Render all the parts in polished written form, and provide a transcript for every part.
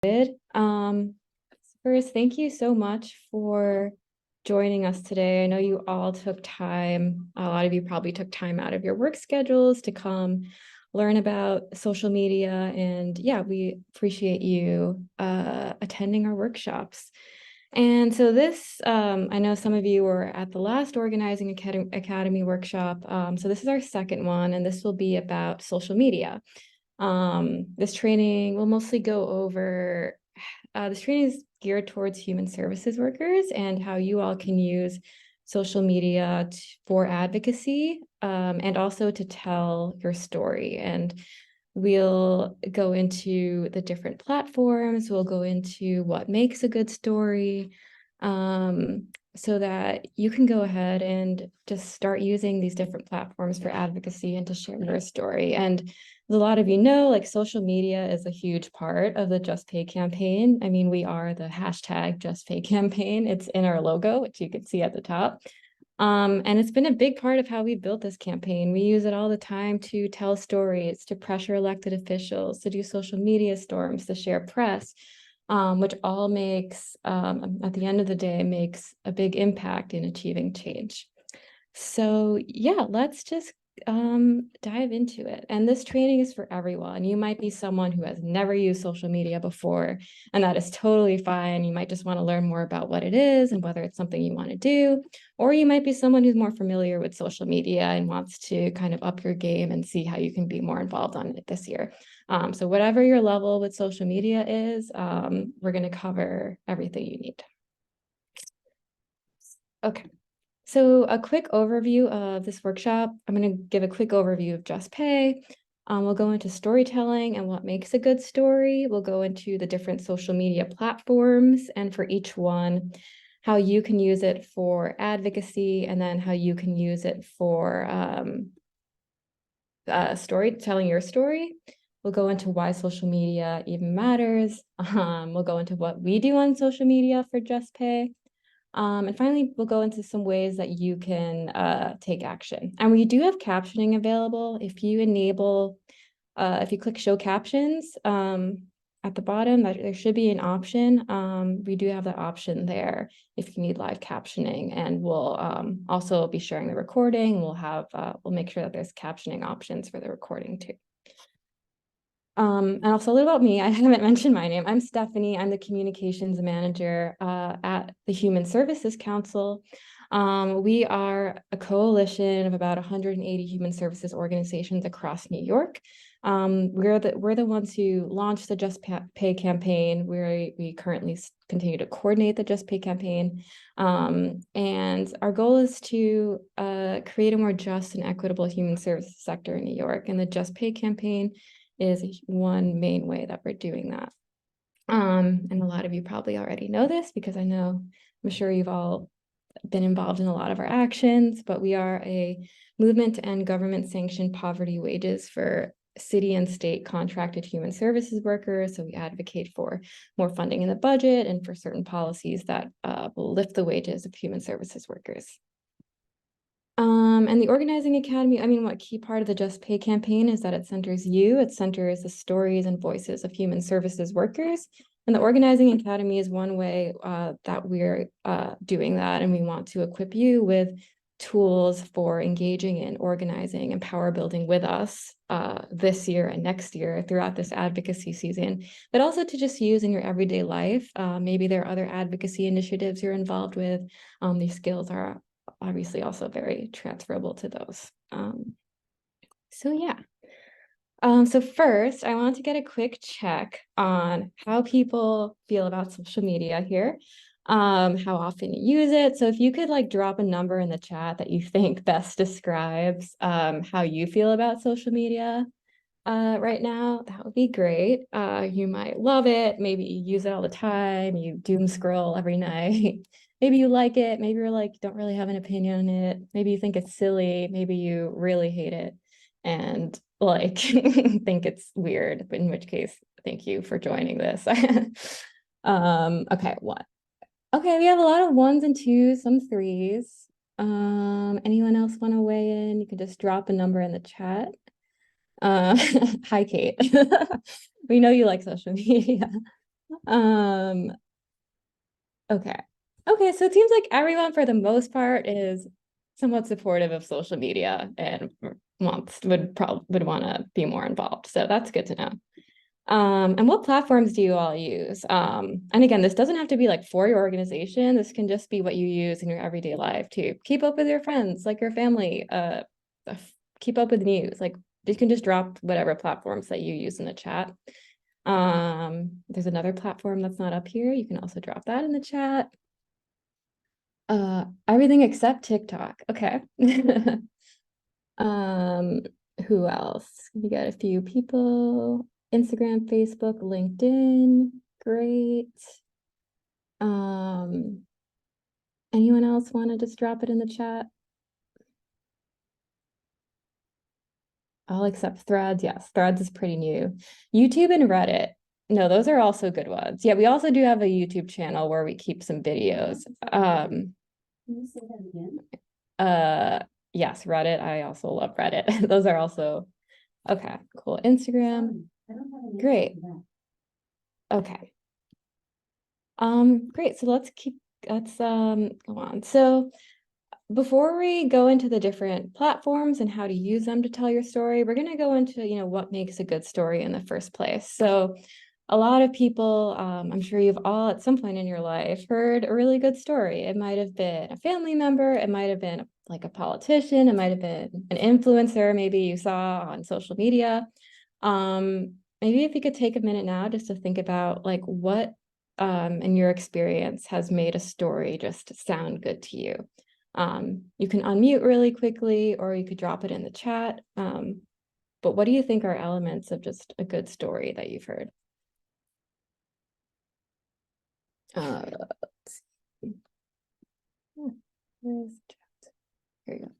Good. First, thank you so much for joining us today. I know you all took time, a lot of you probably took time out of your work schedules to come learn about social media. And yeah, we appreciate you attending our workshops. And so this, I know some of you were at the last Organizing Academy workshop. So this is our second one, and this will be about social media. This training will mostly go over, this training is geared towards human services workers and how you all can use social media for advocacy, and also to tell your story. And we'll go into the different platforms, we'll go into what makes a good story, so that you can go ahead and just start using these different platforms for advocacy and to share your story. And as a lot of you know, like social media is a huge part of the Just Pay campaign. I mean, we are the hashtag Just Pay campaign. It's in our logo, which you can see at the top. And it's been a big part of how we built this campaign. We use it all the time to tell stories, to pressure elected officials, to do social media storms, to share press, which all makes, at the end of the day, makes a big impact in achieving change. So yeah, let's just dive into it. And this training is for everyone. You might be someone who has never used social media before, and that is totally fine. You might just want to learn more about what it is and whether it's something you want to do. Or you might be someone who's more familiar with social media and wants to kind of up your game and see how you can be more involved on it this year. So whatever your level with social media is, we're going to cover everything you need. Okay. So a quick overview of this workshop. I'm going to give a quick overview of Just Pay. We'll go into storytelling and what makes a good story. We'll go into the different social media platforms, and for each one, how you can use it for advocacy, and then how you can use it for telling your story. We'll go into why social media even matters. We'll go into what we do on social media for Just Pay. And finally, we'll go into some ways that you can take action. And we do have captioning available. If you enable, if you click show captions at the bottom, there should be an option. We do have that option there if you need live captioning. And we'll also be sharing the recording. We'll make sure that there's captioning options for the recording too. And also a little about me. I haven't mentioned my name. I'm Stephanie. I'm the communications manager at the Human Services Council. We are a coalition of about 180 human services organizations across New York. We're the ones who launched the Just Pay campaign. We currently continue to coordinate the Just Pay campaign. And our goal is to create a more just and equitable human services sector in New York. And the Just Pay campaign is one main way that we're doing that. And a lot of you probably already know this because I'm sure you've all been involved in a lot of our actions, but we are a movement to end government sanctioned poverty wages for city and state contracted human services workers. So we advocate for more funding in the budget and for certain policies that will lift the wages of human services workers. And the Organizing Academy, what key part of the Just Pay campaign is that it centers the stories and voices of human services workers. And the Organizing Academy is one way that we're doing that. And we want to equip you with tools for engaging in organizing and power building with us this year and next year throughout this advocacy season, but also to just use in your everyday life. Maybe there are other advocacy initiatives you're involved with. These skills are obviously also very transferable to those. So yeah. So first, I want to get a quick check on how people feel about social media here, how often you use it. So if you could drop a number in the chat that you think best describes how you feel about social media right now, that would be great. You might love it. Maybe you use it all the time. You doom scroll every night. Maybe you like it. Maybe you're don't really have an opinion on it. Maybe you think it's silly. Maybe you really hate it and think it's weird, but in which case, thank you for joining this. Okay, one. Okay, we have a lot of ones and twos, some threes. Anyone else want to weigh in? You can just drop a number in the chat. Hi, Kate. We know you like social media. Um, okay. Okay, so it seems like everyone for the most part is somewhat supportive of social media and would want to be more involved. So that's good to know. And what platforms do you all use? And again, this doesn't have to be like for your organization. This can just be what you use in your everyday life to keep up with your friends, like your family, keep up with news. Like you can just drop whatever platforms that you use in the chat. There's another platform that's not up here. You can also drop that in the chat. Everything except TikTok. Okay. Um, who else? We got a few people. Instagram, Facebook, LinkedIn. Great. Um, anyone else want to just drop it in the chat? All except Threads. Yes, Threads is pretty new. YouTube and Reddit. No, those are also good ones. Yeah, we also do have a YouTube channel where we keep some videos. Can you say that again? Yes, Reddit. I also love Reddit. Those are also okay, cool. Instagram. Great. Okay. Great. So let's go on. So before we go into the different platforms and how to use them to tell your story, we're going to go into, what makes a good story in the first place. So a lot of people, I'm sure you've all at some point in your life heard a really good story. It might have been a family member, it might have been like a politician, it might have been an influencer, maybe you saw on social media. Maybe if you could take a minute now just to think about like what in your experience has made a story just sound good to you. You can unmute really quickly or you could drop it in the chat. But what do you think are elements of just a good story that you've heard? Uh, where's chat? Here you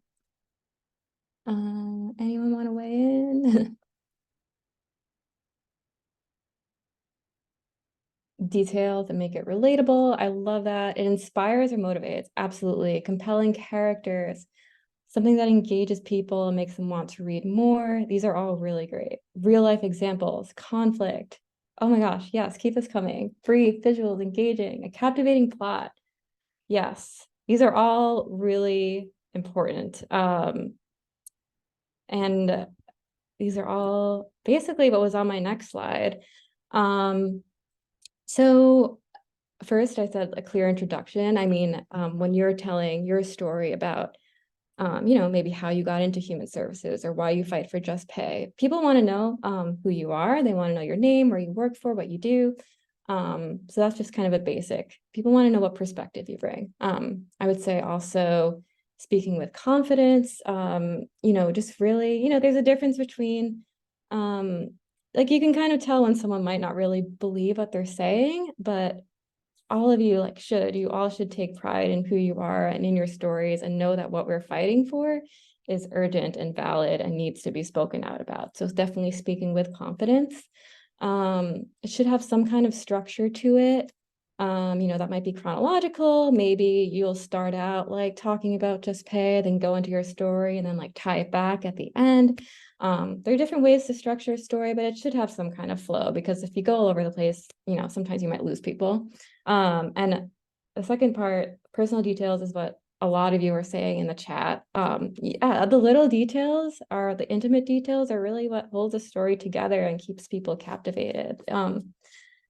go. Anyone want to weigh in? Details and make it relatable. I love that. It inspires or motivates. Absolutely. Compelling characters, something that engages people and makes them want to read more. These are all really great. Real life examples, conflict. Oh my gosh, yes, keep this coming. Brief, visuals, engaging, a captivating plot. Yes, these are all really important. And these are all basically what was on my next slide. So first I said a clear introduction. I mean, when you're telling your story about maybe how you got into human services or why you fight for just pay. People want to know who you are. They want to know your name, where you work for, what you do. So that's just kind of a basic. People want to know what perspective you bring. I would say also speaking with confidence, just really, there's a difference between like you can kind of tell when someone might not really believe what they're saying, but all of you you all should take pride in who you are and in your stories and know that what we're fighting for is urgent and valid and needs to be spoken out about. So it's definitely speaking with confidence. It should have some kind of structure to it. That might be chronological. Maybe you'll start out like talking about just pay, then go into your story and then like tie it back at the end. There are different ways to structure a story, but it should have some kind of flow because if you go all over the place, sometimes you might lose people. And the second part, personal details, is what a lot of you are saying in the chat. Yeah, the little details are the intimate details are really what holds a story together and keeps people captivated.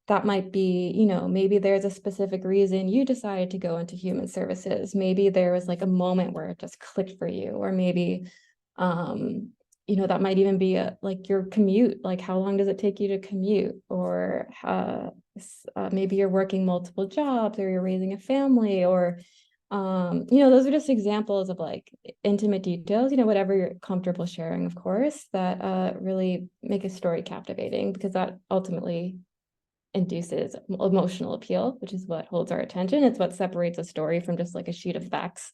That might be, maybe there's a specific reason you decided to go into human services. Maybe there was like a moment where it just clicked for you, or maybe, that might even be like your commute, like how long does it take you to commute, or maybe you're working multiple jobs, or you're raising a family, or those are just examples of like intimate details, whatever you're comfortable sharing, of course, that really make a story captivating because that ultimately induces emotional appeal, which is what holds our attention. It's what separates a story from just like a sheet of facts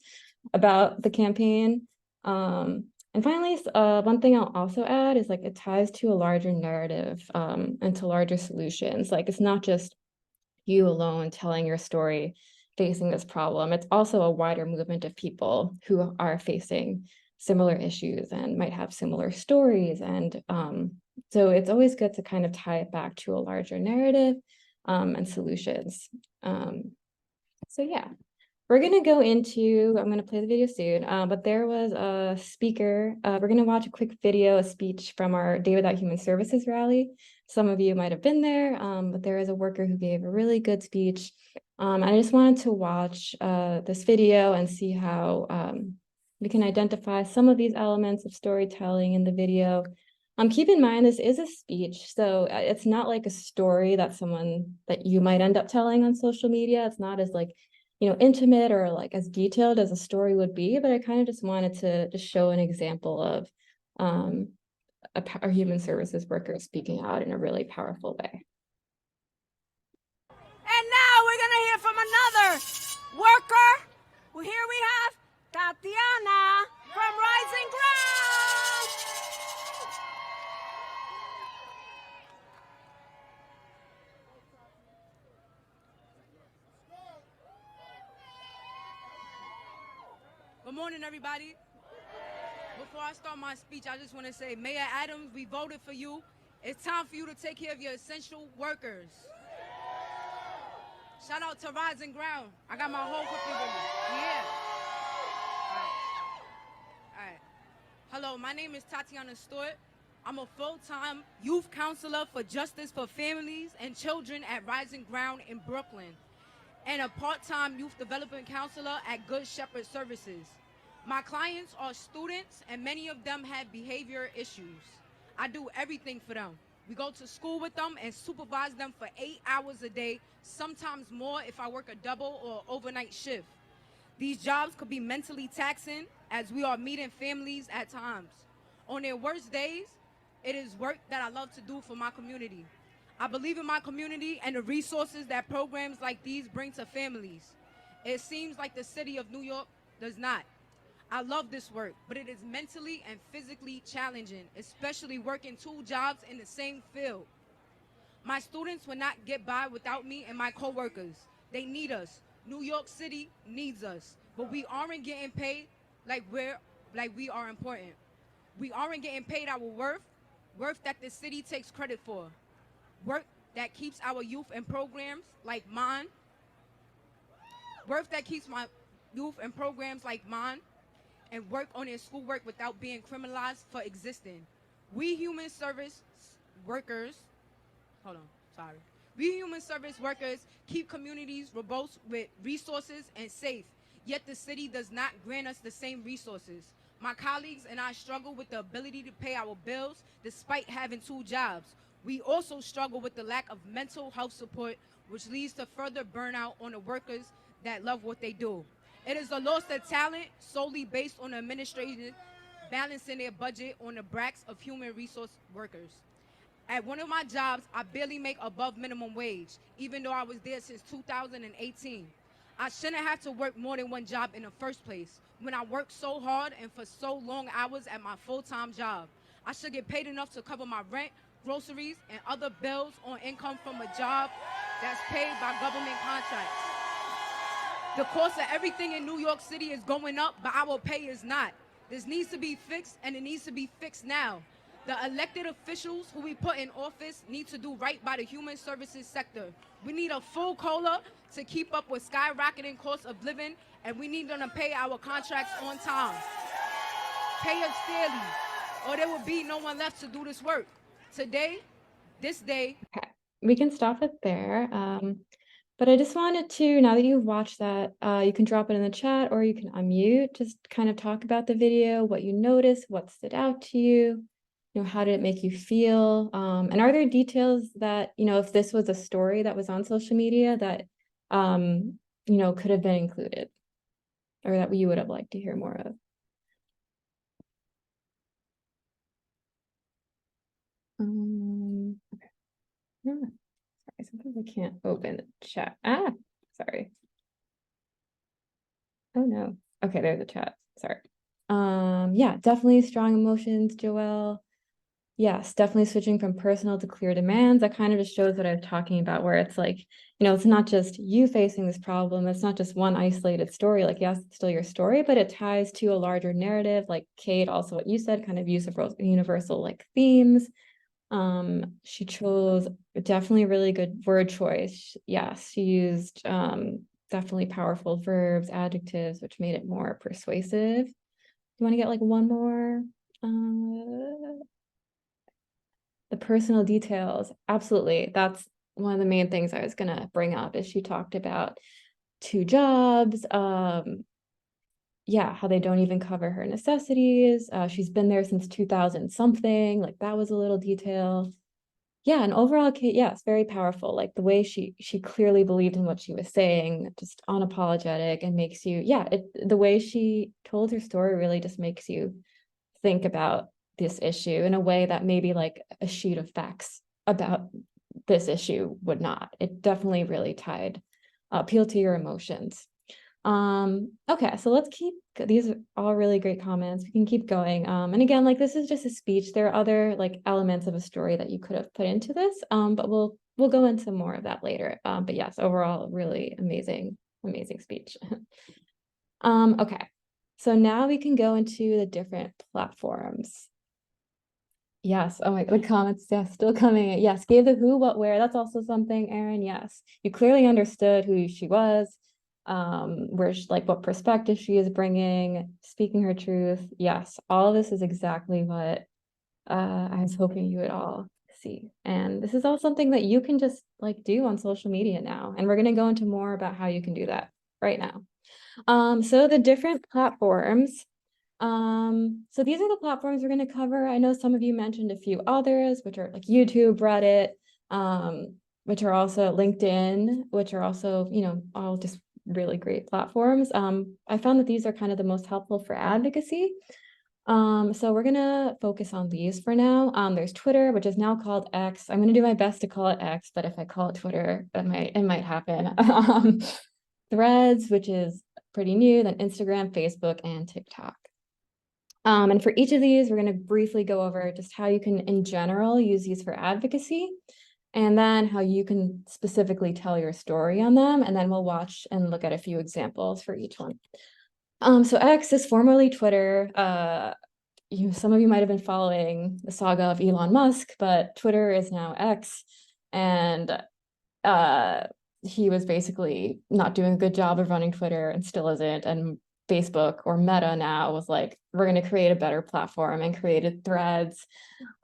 about the campaign. And finally, one thing I'll also add is like it ties to a larger narrative and to larger solutions. Like it's not just you alone telling your story facing this problem. It's also a wider movement of people who are facing similar issues and might have similar stories. And so it's always good to kind of tie it back to a larger narrative. and solutions. So yeah. We're going to go into, I'm going to play the video soon, but there was a speaker. We're going to watch a quick video, a speech from our Day Without Human Services rally. Some of you might have been there, but there is a worker who gave a really good speech. I just wanted to watch this video and see how we can identify some of these elements of storytelling in the video. Keep in mind, this is a speech, so it's not like a story that you might end up telling on social media. It's not as like, intimate or like as detailed as a story would be, but I kind of just wanted to just show an example of a human services worker speaking out in a really powerful way. And now we're gonna hear from another worker. Well, here we have Tatiana from Rising Ground. Good morning, everybody. Before I start my speech, I just want to say, Mayor Adams, we voted for you. It's time for you to take care of your essential workers. Shout out to Rising Ground. I got my whole cookie with me. Yeah. All right. Hello, my name is Tatiana Stewart. I'm a full-time youth counselor for justice for families and children at Rising Ground in Brooklyn, and a part-time youth development counselor at Good Shepherd Services. My clients are students, and many of them have behavior issues. I do everything for them. We go to school with them and supervise them for 8 hours a day, sometimes more if I work a double or overnight shift. These jobs could be mentally taxing, as we are meeting families at times. On their worst days, it is work that I love to do for my community. I believe in my community and the resources that programs like these bring to families. It seems like the city of New York does not. I love this work, but it is mentally and physically challenging, especially working 2 jobs in the same field. My students will not get by without me and my coworkers. They need us. New York City needs us, but we aren't getting paid like we are important. We aren't getting paid our worth that the city takes credit for. Work that keeps our youth in programs like mine. Work that keeps my youth in programs like mine and work on their schoolwork without being criminalized for existing. We human service workers, We human service workers keep communities robust with resources and safe, yet the city does not grant us the same resources. My colleagues and I struggle with the ability to pay our bills despite having 2 jobs. We also struggle with the lack of mental health support, which leads to further burnout on the workers that love what they do. It is a loss of talent solely based on the administration balancing their budget on the backs of human resource workers. At one of my jobs, I barely make above minimum wage, even though I was there since 2018. I shouldn't have to work more than 1 job in the first place when I worked so hard and for so long hours at my full-time job. I should get paid enough to cover my rent, groceries, and other bills on income from a job that's paid by government contracts. The cost of everything in New York City is going up, but our pay is not. This needs to be fixed, and it needs to be fixed now. The elected officials who we put in office need to do right by the human services sector. We need a full COLA to keep up with skyrocketing costs of living, and we need them to pay our contracts on time. Pay us fairly, or there will be no one left to do this work. This day. Okay, we can stop it there. But I just wanted to, now that you've watched that, you can drop it in the chat or you can unmute, just kind of talk about the video, what you noticed, what stood out to you, how did it make you feel? And are there details that, if this was a story that was on social media that, could have been included or that you would have liked to hear more of? Okay. Yeah. Sorry, sometimes I can't open the chat. Sorry. Oh no. Okay, there's the chat. Sorry. Yeah, definitely strong emotions, Joelle. Yes, definitely switching from personal to clear demands. That kind of just shows what I'm talking about, where it's like, it's not just you facing this problem. It's not just one isolated story. Like, yes, it's still your story, but it ties to a larger narrative. Like Kate, also what you said, kind of use of universal like themes. She chose definitely really good word choice. Yes, she used definitely powerful verbs, adjectives, which made it more persuasive. You want to get like one more? The personal details. Absolutely. That's one of the main things I was gonna bring up is she talked about 2 jobs, yeah, how they don't even cover her necessities. She's been there since 2000 something, like that was a little detail. Yeah, and overall, Kate, yes, very powerful. Like the way she clearly believed in what she was saying, just unapologetic, and makes you, yeah, the way she told her story really just makes you think about this issue in a way that maybe like a sheet of facts about this issue would not. It definitely really appeal to your emotions. Okay, so let's keep, these are all really great comments. We can keep going. And again, like this is just a speech. There are other like elements of a story that you could have put into this, but we'll go into more of that later. But yes, overall, really amazing, amazing speech. Okay, so now we can go into the different platforms. Yes. Oh my, the comments, yes, still coming. Yes, gave the who, what, where. That's also something, Erin. Yes, you clearly understood who she was, where she, like what perspective she is bringing, speaking her truth. Yes, all of this is exactly what I was hoping you would all see. And this is all something that you can just like do on social media now. And we're going to go into more about how you can do that right now. So the different platforms. So these are the platforms we're going to cover. I know some of you mentioned a few others, which are like YouTube, Reddit, which are also LinkedIn, which are also, you know, all just really great platforms. I found that these are kind of the most helpful for advocacy. So we're gonna focus on these for now. There's Twitter, which is now called X. I'm gonna do my best to call it X, but if I call it Twitter, it might happen. Threads, which is pretty new, then Instagram, Facebook, and TikTok. And for each of these, we're going to briefly go over just how you can, in general, use these for advocacy, and then how you can specifically tell your story on them. And then we'll watch and look at a few examples for each one. So X is formerly Twitter. Some of you might have been following the saga of Elon Musk, but Twitter is now X. And he was basically not doing a good job of running Twitter and still isn't. And Facebook, or Meta now, was like, we're going to create a better platform, and created Threads.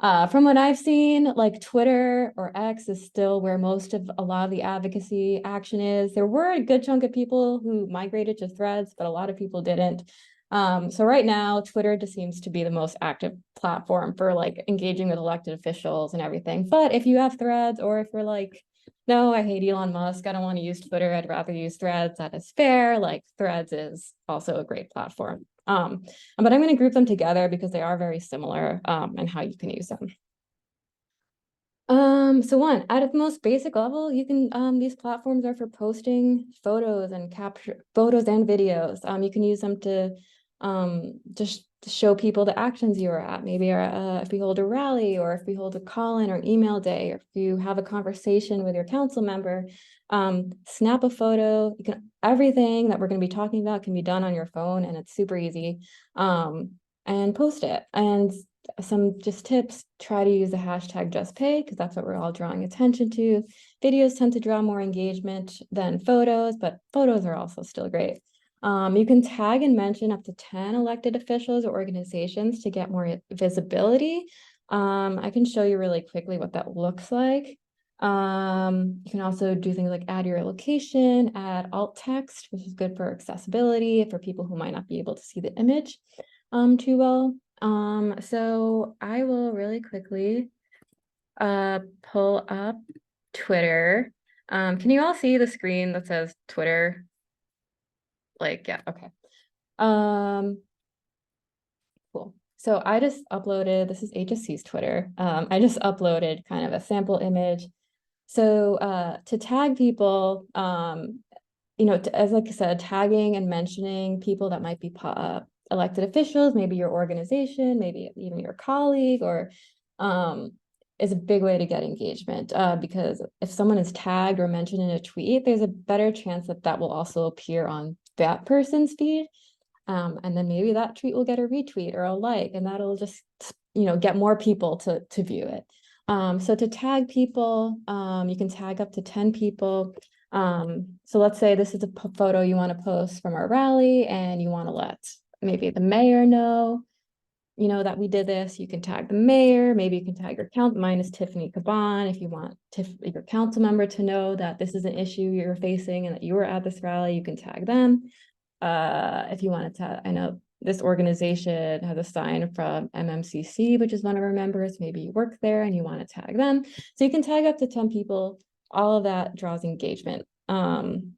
From what I've seen, like Twitter or X is still where most of a lot of the advocacy action is. There were a good chunk of people who migrated to Threads, but a lot of people didn't. So right now, Twitter just seems to be the most active platform for like engaging with elected officials and everything. But if you have Threads, or if you're like, no, I hate Elon Musk, I don't want to use Twitter, I'd rather use Threads, that is fair. Like Threads is also a great platform. But I'm going to group them together because they are very similar and how you can use them. So one, at the most basic level, you can, these platforms are for posting photos and capture photos and videos. You can use them to just to show people the actions you are at. Maybe if we hold a rally, or if we hold a call-in or email day, or if you have a conversation with your council member, snap a photo. Everything that we're going to be talking about can be done on your phone, and it's super easy. And post it. And some just tips: try to use the hashtag JustPay, because that's what we're all drawing attention to. Videos tend to draw more engagement than photos, but photos are also still great. You can tag and mention up to 10 elected officials or organizations to get more visibility. I can show you really quickly what that looks like. You can also do things like add your location, add alt text, which is good for accessibility for people who might not be able to see the image too well. So I will really quickly pull up Twitter. Can you all see the screen that says Twitter? Like, yeah, okay. Cool. So I just uploaded, this is HSC's Twitter. I just uploaded kind of a sample image. So to tag people, as like I said, tagging and mentioning people that might be elected officials, maybe your organization, maybe even your colleague, or is a big way to get engagement, because if someone is tagged or mentioned in a tweet, there's a better chance that that will also appear on that person's feed. And then maybe that tweet will get a retweet or a like, and that'll just, get more people to view it. So to tag people, you can tag up to 10 people. So let's say this is a photo you want to post from our rally and you want to let maybe the mayor know, that we did this. You can tag the mayor, maybe you can tag your mine is Tiffany Caban. If you want your council member to know that this is an issue you're facing and that you were at this rally, you can tag them. If you wanted to, I know this organization has a sign from MMCC, which is one of our members. Maybe you work there and you want to tag them. So you can tag up to 10 people. All of that draws engagement. And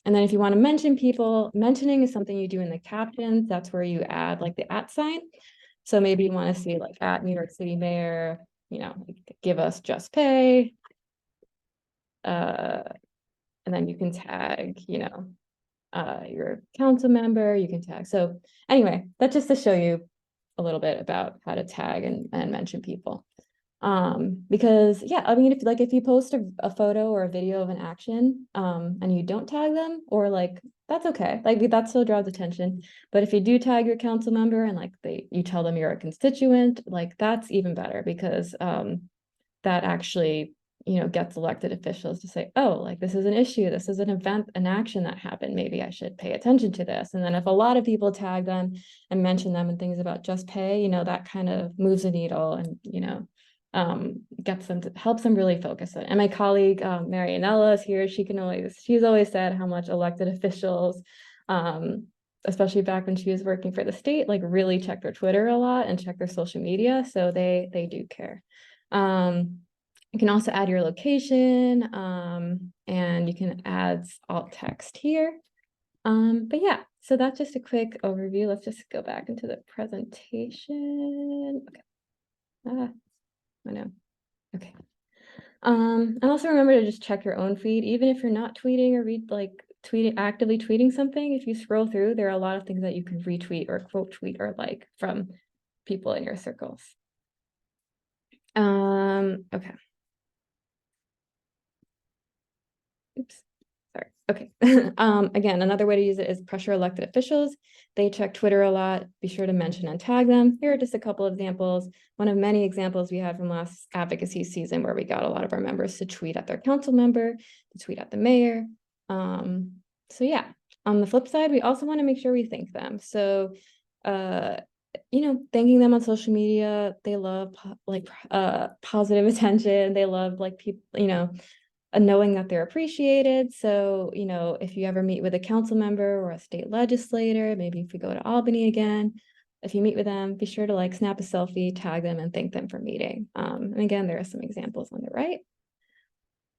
then if you want to mention people, mentioning is something you do in the captions. That's where you add like the @ sign. So maybe you want to see like at New York City Mayor, give us just pay. And then you can tag, your council member, you can tag. So anyway, that's just to show you a little bit about how to tag and mention people. Because yeah, I mean, if you post a photo or a video of an action, and you don't tag them, or like, that's okay. Like that still draws attention. But if you do tag your council member and like you tell them you're a constituent, like that's even better because that actually gets elected officials to say, oh, like this is an issue, this is an event, an action that happened, maybe I should pay attention to this. And then if a lot of people tag them and mention them and things about just pay, that kind of moves the needle and helps them really focus it. And my colleague Marianella is here. She's always said how much elected officials, especially back when she was working for the state, like really check their Twitter a lot and check their social media. So they do care. You can also add your location, and you can add alt text here. But yeah, so that's just a quick overview. Let's just go back into the presentation. Okay. I know. Okay. And also remember to just check your own feed, even if you're not tweeting or actively tweeting something. If you scroll through, there are a lot of things that you can retweet or quote tweet or like from people in your circles. Okay. Oops. Sorry. Okay. Again, another way to use it is pressure elected officials. They check Twitter a lot. Be sure to mention and tag them. Here are just a couple of examples. One of many examples we had from last advocacy season where we got a lot of our members to tweet at their council member, to tweet at the mayor. So yeah, on the flip side, we also want to make sure we thank them. So, thanking them on social media. They love positive attention. They love like people, knowing that they're appreciated. So, if you ever meet with a council member or a state legislator, maybe if we go to Albany again, if you meet with them, be sure to like snap a selfie, tag them, and thank them for meeting. And again, there are some examples on the right.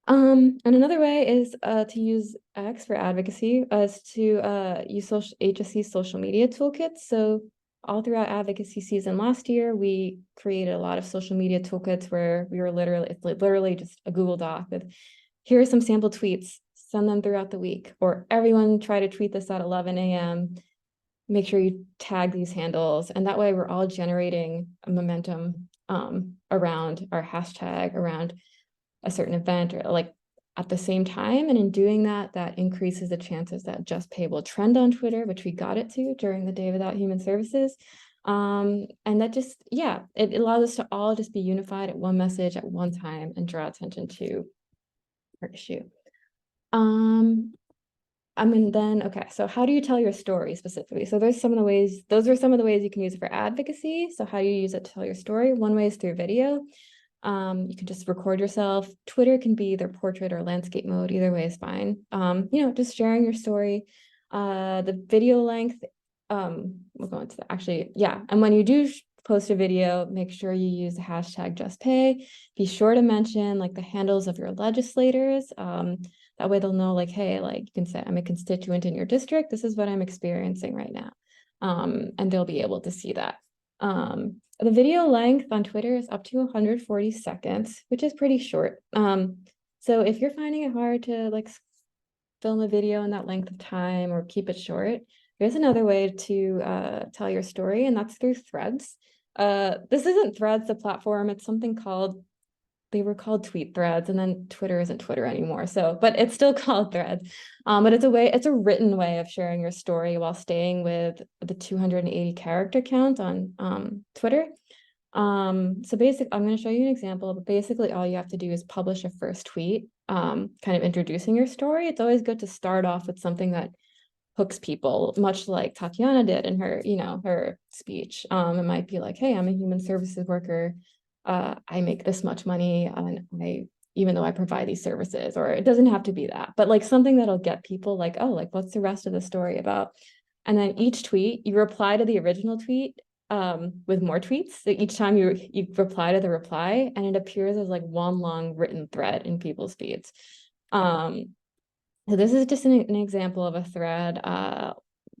And another way is to use X for advocacy, is to use HSC social media toolkits. So all throughout advocacy season last year, we created a lot of social media toolkits where it's literally just a Google Doc with, here are some sample tweets, send them throughout the week, or everyone try to tweet this at 11 a.m. Make sure you tag these handles. And that way we're all generating a momentum around our hashtag, around a certain event or like at the same time. And in doing that, that increases the chances that Just Pay will trend on Twitter, which we got it to during the Day Without Human Services. And that just, yeah, it allows us to all just be unified at one message at one time and draw attention to our issue. Okay, so how do you tell your story specifically? So those are some of the ways you can use it for advocacy. So how do you use it to tell your story? One way is through video. You can just record yourself. Twitter can be either portrait or landscape mode. Either way is fine. Just sharing your story. The video length, we'll go into that actually. Yeah. And when you do post a video, make sure you use the hashtag JustPay. Be sure to mention like the handles of your legislators. That way they'll know like, hey, like you can say, I'm a constituent in your district. This is what I'm experiencing right now. And they'll be able to see that. The video length on Twitter is up to 140 seconds, which is pretty short. So if you're finding it hard to like film a video in that length of time or keep it short, there's another way to tell your story, and that's through threads. This isn't Threads, the platform. It's something they were called tweet threads, and then Twitter isn't Twitter anymore. So, but it's still called threads. But it's a written way of sharing your story while staying with the 280 character count on Twitter. So I'm going to show you an example, but basically all you have to do is publish a first tweet, kind of introducing your story. It's always good to start off with something that hooks people, much like Tatiana did in her, her speech. It might be like, hey, I'm a human services worker. I make this much money and even though I provide these services, or it doesn't have to be that, but like something that'll get people like, oh, like what's the rest of the story about? And then each tweet, you reply to the original tweet with more tweets. So each time you reply to the reply, and it appears as like one long written thread in people's feeds. So this is just an example of a thread.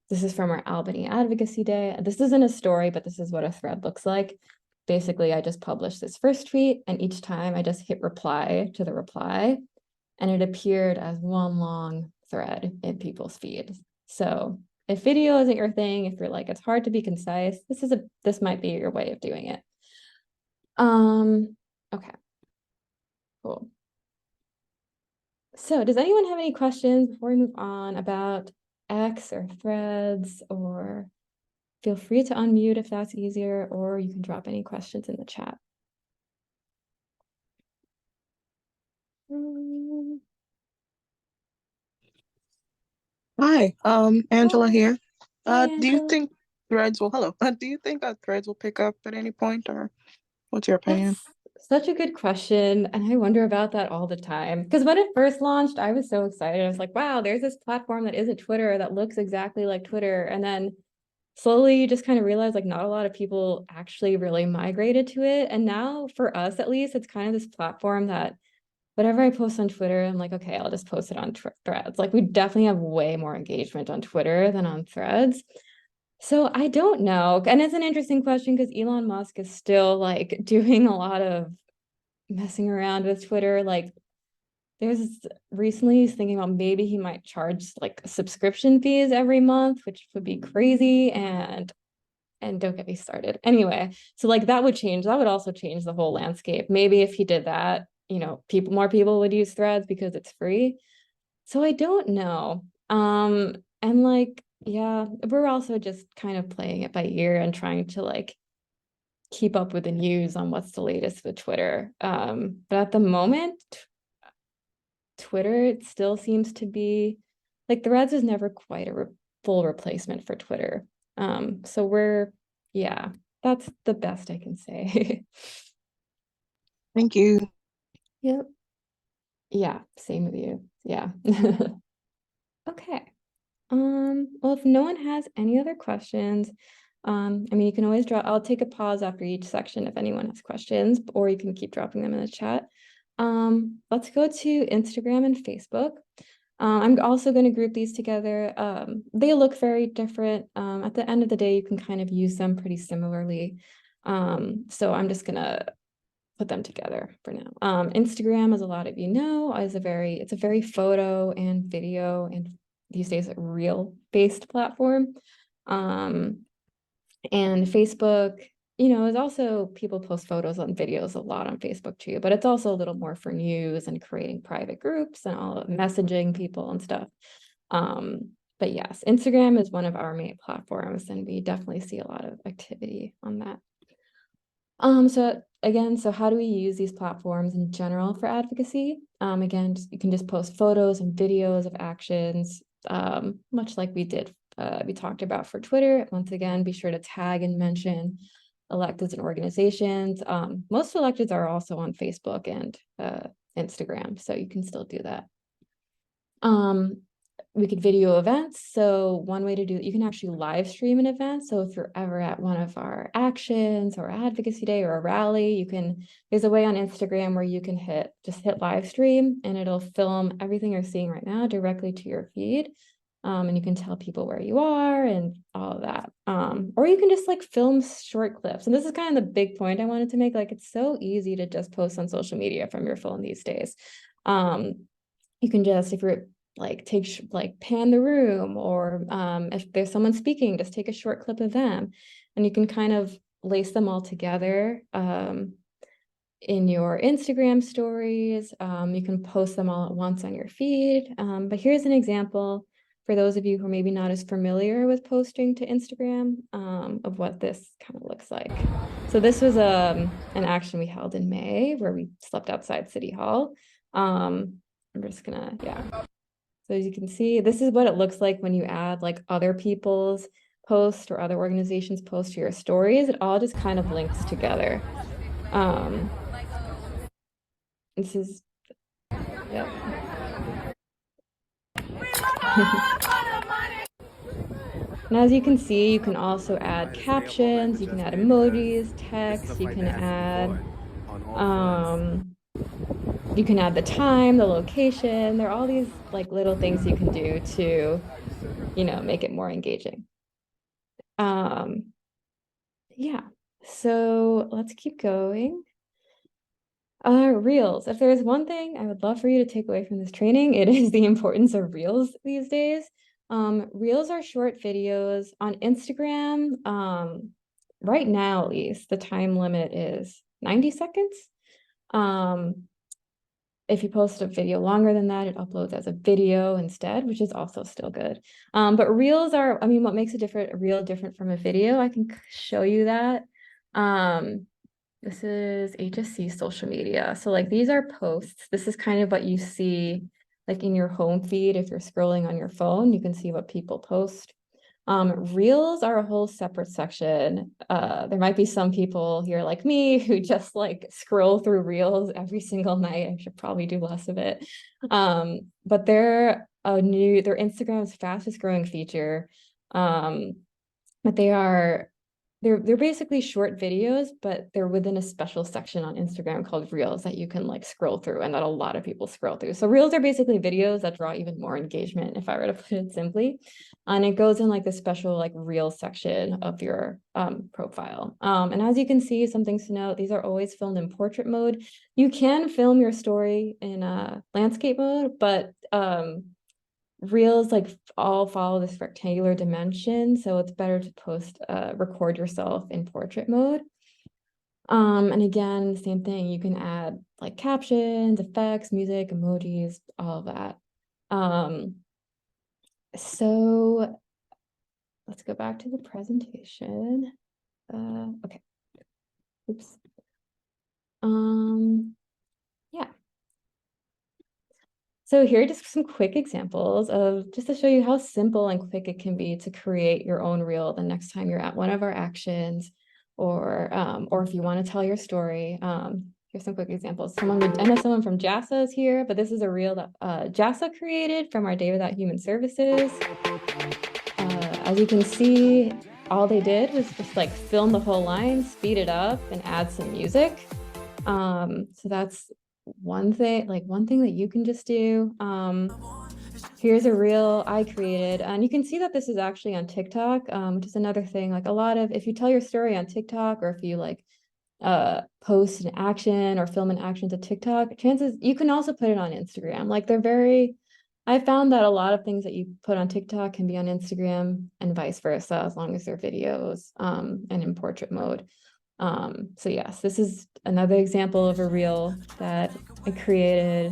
This is from our Albany Advocacy Day. This isn't a story, but this is what a thread looks like. Basically, I just published this first tweet, and each time I just hit reply to the reply, and it appeared as one long thread in people's feeds. So if video isn't your thing, if you're like, it's hard to be concise, this might be your way of doing it. Okay, cool. So does anyone have any questions before we move on about X or threads, or feel free to unmute if that's easier, or you can drop any questions in the chat. Hi, Angela here. Hey, Do you Angela. think threads will, hello, do you think threads will pick up at any point, or what's your opinion? That's such a good question. And I wonder about that all the time. Because when it first launched, I was so excited. I was like, wow, there's this platform that isn't Twitter that looks exactly like Twitter. And then slowly you just kind of realize like not a lot of people actually really migrated to it. And now for us, at least, it's kind of this platform that whatever I post on Twitter, I'm like, okay, I'll just post it on threads. Like we definitely have way more engagement on Twitter than on threads. So I don't know. And it's an interesting question because Elon Musk is still like doing a lot of messing around with Twitter. Like there's recently he's thinking about maybe he might charge like subscription fees every month, which would be crazy. And don't get me started. Anyway, so like that would also change the whole landscape. Maybe if he did that, more people would use threads because it's free. So I don't know. And like, yeah, we're also just kind of playing it by ear and trying to like keep up with the news on what's the latest with Twitter. But at the moment, Twitter, it still seems to be like Threads is never quite a full replacement for Twitter. So yeah, that's the best I can say. Thank you. Yep. Yeah, same with you. Yeah. Okay. Well, if no one has any other questions, I mean, you can always I'll take a pause after each section if anyone has questions, or you can keep dropping them in the chat. Let's go to Instagram and Facebook. I'm also going to group these together. They look very different. At the end of the day, you can kind of use them pretty similarly. So I'm just gonna put them together for now. Instagram, as a lot of you know, it's a very photo and video and these days a reel-based platform. And Facebook, is also people post photos and videos a lot on Facebook too, but it's also a little more for news and creating private groups and all messaging people and stuff. But yes, Instagram is one of our main platforms, and we definitely see a lot of activity on that. So how do we use these platforms in general for advocacy? Again, you can just post photos and videos of actions, much like we talked about for Twitter. Once again, be sure to tag and mention electeds and organizations. Most electeds are also on Facebook and Instagram, so you can still do that. We could video events. So one way to do it, you can actually live stream an event. So if you're ever at one of our actions or advocacy day or a rally, there's a way on Instagram where you can just hit live stream, and it'll film everything you're seeing right now directly to your feed. And you can tell people where you are and all of that. Or you can just like film short clips. And this is kind of the big point I wanted to make. Like it's so easy to just post on social media from your phone these days. You can just, if you're like pan the room, or if there's someone speaking, just take a short clip of them, and you can kind of lace them all together in your Instagram stories. You can post them all at once on your feed. But here's an example. for those of you who are maybe not as familiar with posting to Instagram, of what this kind of looks like. So this was an action we held in May where we slept outside City Hall. I'm just gonna, yeah. So as you can see, this is what it looks like when you add like other people's posts or other organizations' posts to your stories. It all just kind of links together. This is, yeah. And as you can see, you can also add captions, you can add emojis, text, you can add the time, the location. There are all these like little things you can do to, make it more engaging. Yeah, so let's keep going. Reels. If there's one thing I would love for you to take away from this training, it is the importance of reels these days. Reels are short videos on Instagram. Right now, at least, the time limit is 90 seconds. If you post a video longer than that, it uploads as a video instead, which is also still good. But reels are, what makes a reel different from a video? I can show you that. This is HSC social media. So like these are posts. This is kind of what you see like in your home feed. If you're scrolling on your phone, you can see what people post. Reels are a whole separate section. There might be some people here like me who just like scroll through reels every single night. I should probably do less of it. But they're Instagram's fastest growing feature. But they're basically short videos, but they're within a special section on Instagram called Reels that you can like scroll through and that a lot of people scroll through. So Reels are basically videos that draw even more engagement, if I were to put it simply. And it goes in like the special like Reel section of your profile. And as you can see, some things to note, these are always filmed in portrait mode. You can film your story in landscape mode, but Reels like all follow this rectangular dimension, so it's better to record yourself in portrait mode. And again, same thing, you can add like captions, effects, music, emojis, all of that. So let's go back to the presentation. Okay. Oops. Yeah. So here are just some quick examples of just to show you how simple and quick it can be to create your own reel the next time you're at one of our actions, or if you want to tell your story. Here's some quick examples. I know someone from JASA is here, but this is a reel that JASA created from our Day Without Human Services. As you can see, all they did was just like film the whole line, speed it up, and add some music. So that's one thing that you can just do. Here's a reel I created, and you can see that this is actually on TikTok, which is another thing. Like if you tell your story on TikTok, or if you like post an action or film an action to TikTok, chances you can also put it on Instagram. Like I found that a lot of things that you put on TikTok can be on Instagram and vice versa, as long as they're videos and in portrait mode. So yes, this is another example of a reel that I created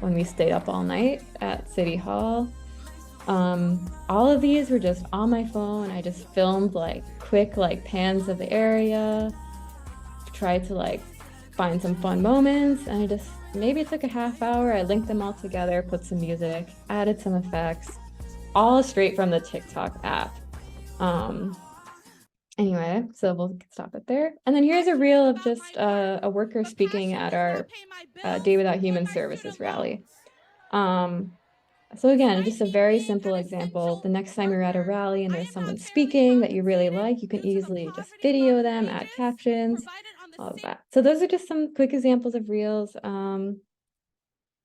when we stayed up all night at City Hall. All of these were just on my phone. I just filmed like quick like pans of the area, tried to like find some fun moments, and maybe it took a half hour. I linked them all together, put some music, added some effects, all straight from the TikTok app. Anyway, so we'll stop it there. And then here's a reel of just a worker speaking at our Day Without Human Services rally. So again, just a very simple example. The next time you're at a rally and there's someone speaking that you really like, you can easily just video them, add captions, all of that. So those are just some quick examples of reels. And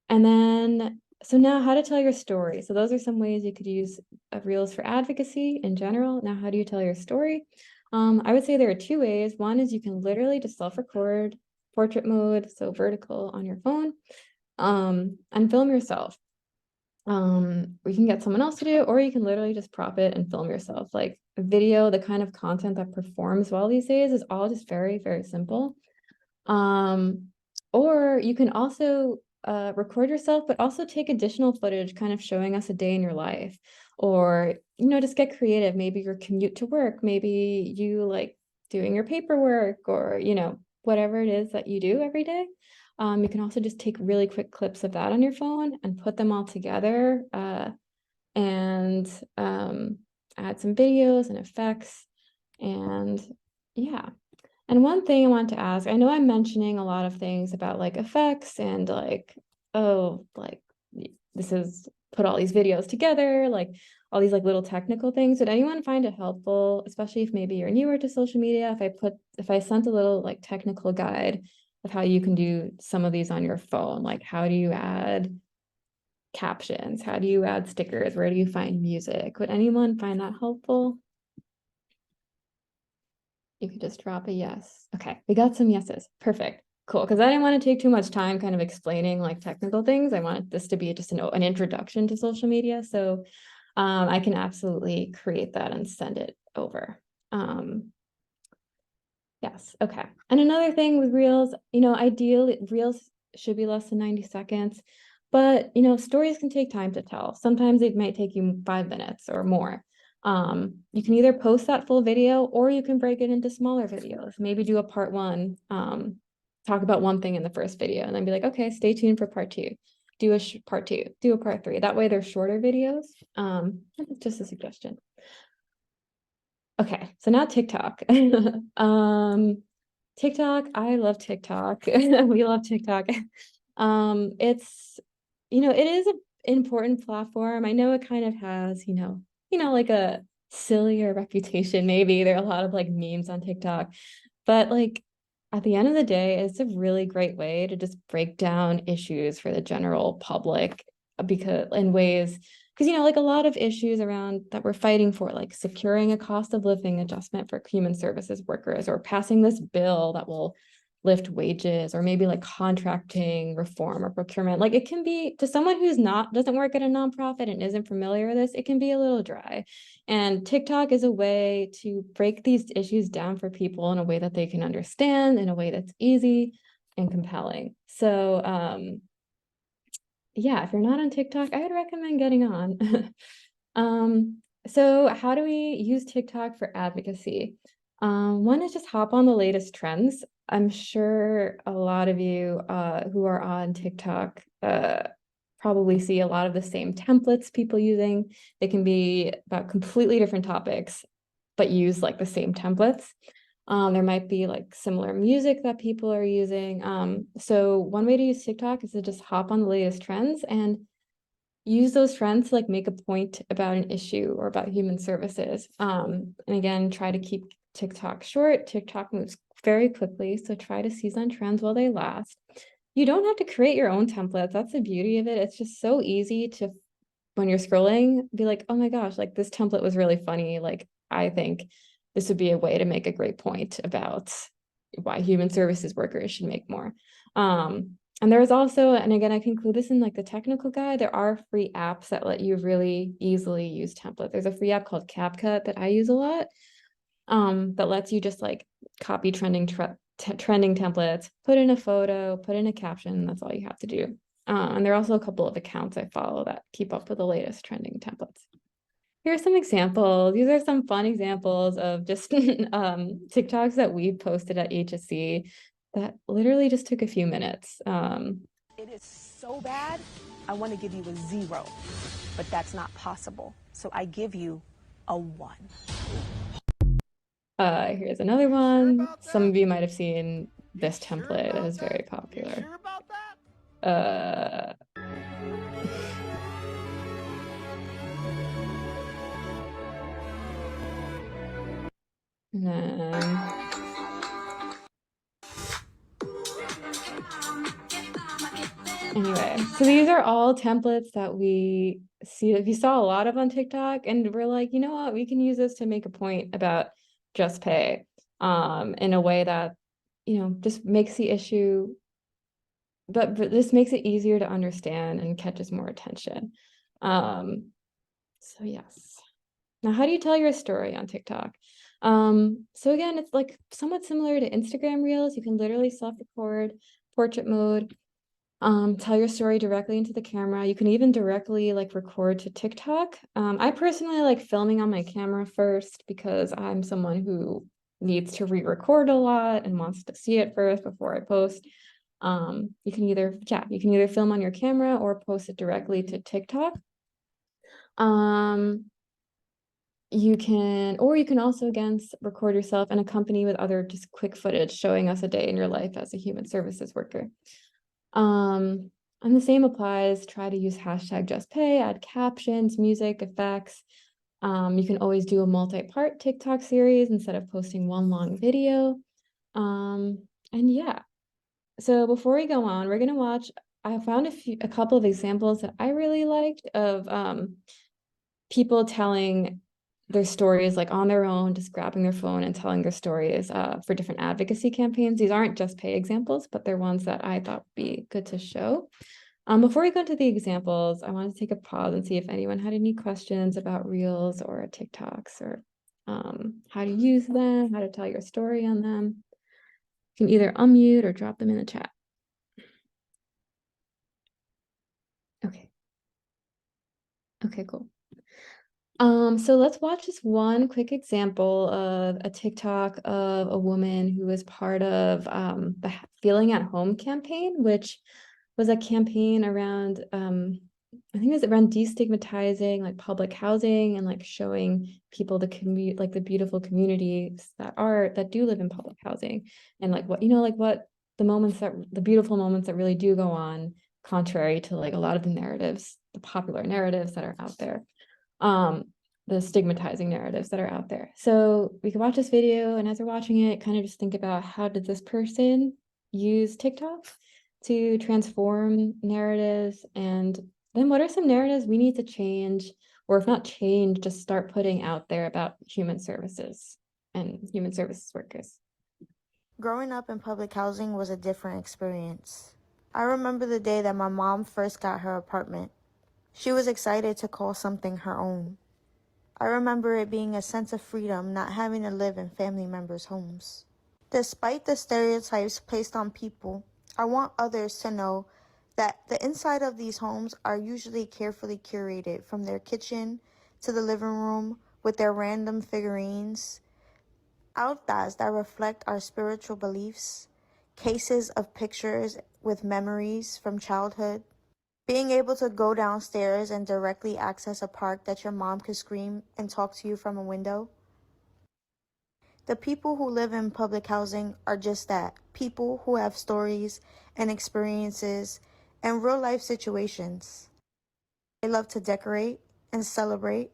then, so now how to tell your story. So those are some ways you could use reels for advocacy in general. Now, how do you tell your story? I would say there are two ways. One is you can literally just self-record portrait mode, so vertical on your phone, and film yourself. You can get someone else to do it, or you can literally just prop it and film yourself. Like a video, the kind of content that performs well these days is all just very, very simple. Or you can also record yourself, but also take additional footage kind of showing us a day in your life. Or, just get creative. Maybe your commute to work, maybe you like doing your paperwork, or, whatever it is that you do every day. You can also just take really quick clips of that on your phone and put them all together, and add some videos and effects. And yeah. And one thing I want to ask, I know I'm mentioning a lot of things about like effects and like, oh, like this is put all these videos together, like all these like little technical things. Did anyone find it helpful, especially if maybe you're newer to social media, if I sent a little like technical guide of how you can do some of these on your phone? Like, how do you add captions? How do you add stickers? Where do you find music? Would anyone find that helpful? You could just drop a yes. Okay, we got some yeses. Perfect. Cool. Because I didn't want to take too much time kind of explaining like technical things. I wanted this to be just an introduction to social media. So I can absolutely create that and send it over. Yes. Okay. And another thing with Reels, ideally Reels should be less than 90 seconds, but stories can take time to tell. Sometimes it might take you 5 minutes or more. You can either post that full video or you can break it into smaller videos. Maybe do a part one, talk about one thing in the first video and then be like, okay, stay tuned for part two. Do a part two, do a part three. That way they're shorter videos. Just a suggestion. Okay, so now TikTok. TikTok, I love TikTok. We love TikTok. It's, it is an important platform. I know it kind of has, like a sillier reputation, maybe. There are a lot of like memes on TikTok, but like at the end of the day, it's a really great way to just break down issues for the general public, because in ways, because like a lot of issues around that we're fighting for, like securing a cost of living adjustment for human services workers, or passing this bill that will lift wages, or maybe like contracting reform or procurement. Like it can be, to someone who's doesn't work at a nonprofit and isn't familiar with this, it can be a little dry. And TikTok is a way to break these issues down for people in a way that they can understand, in a way that's easy and compelling. So yeah, if you're not on TikTok, I would recommend getting on. So how do we use TikTok for advocacy? One is just hop on the latest trends. I'm sure a lot of you who are on TikTok probably see a lot of the same templates people using. They can be about completely different topics, but use like the same templates. There might be like similar music that people are using. So one way to use TikTok is to just hop on the latest trends and use those trends to like make a point about an issue or about human services. And again, try to keep TikTok short. TikTok moves very quickly, so try to seize on trends while they last. You don't have to create your own templates. That's the beauty of it. It's just so easy to, when you're scrolling, be like, oh my gosh, like this template was really funny. Like, I think this would be a way to make a great point about why human services workers should make more. And there's also, and again, I can include this in like the technical guide, there are free apps that let you really easily use templates. There's a free app called CapCut that I use a lot, that lets you just like copy trending templates, put in a photo, put in a caption. That's all you have to do. And there are also a couple of accounts I follow that keep up with the latest trending templates. Here are some examples. These are some fun examples of just TikToks that we posted at HSC that literally just took a few minutes. It is so bad, I want to give you a 0, but that's not possible. So I give you a 1. Here's another one. Some of you might have seen this template that is very popular. Sure about that? And then anyway, so these are all templates that we see that we saw a lot of on TikTok, and we're like, you know what, we can use this to make a point about just pay in a way that, just makes the issue, but this makes it easier to understand and catches more attention. So yes. Now, how do you tell your story on TikTok? So again, it's like somewhat similar to Instagram Reels. You can literally self-record, portrait mode. Tell your story directly into the camera. You can even directly like record to TikTok. I personally like filming on my camera first because I'm someone who needs to re-record a lot and wants to see it first before I post. You can either film on your camera or post it directly to TikTok. You can also again record yourself and accompany with other just quick footage showing us a day in your life as a human services worker. And the same applies, try to use hashtag JustPay, add captions, music, effects. You can always do a multi-part TikTok series instead of posting one long video. And yeah, so before we go on, we're gonna watch, I found a couple of examples that I really liked of people telling their stories like on their own, just grabbing their phone and telling their stories for different advocacy campaigns. These aren't just pay examples, but they're ones that I thought would be good to show. Before we go into the examples, I wanted to take a pause and see if anyone had any questions about Reels or TikToks or how to use them, how to tell your story on them. You can either unmute or drop them in the chat. Okay. Okay, cool. So let's watch this one quick example of a TikTok of a woman who was part of the Feeling at Home campaign, which was a campaign around I think it was around destigmatizing like public housing and like showing people the commute like the beautiful communities that do live in public housing and like what what the beautiful moments that really do go on, contrary to like a lot of the popular narratives that are out there. The stigmatizing narratives that are out there. So we can watch this video, and as we're watching it, kind of just think about how did this person use TikTok to transform narratives, and then what are some narratives we need to change, or if not change, just start putting out there about human services and human services workers. Growing up in public housing was a different experience. I remember the day that my mom first got her apartment. She was excited to call something her own. I remember it being a sense of freedom not having to live in family members' homes. Despite the stereotypes placed on people, I want others to know that the inside of these homes are usually carefully curated, from their kitchen to the living room with their random figurines, outfits that reflect our spiritual beliefs, cases of pictures with memories from childhood, being able to go downstairs and directly access a park that your mom could scream and talk to you from a window. The people who live in public housing are just that, people who have stories and experiences and real life situations. They love to decorate and celebrate.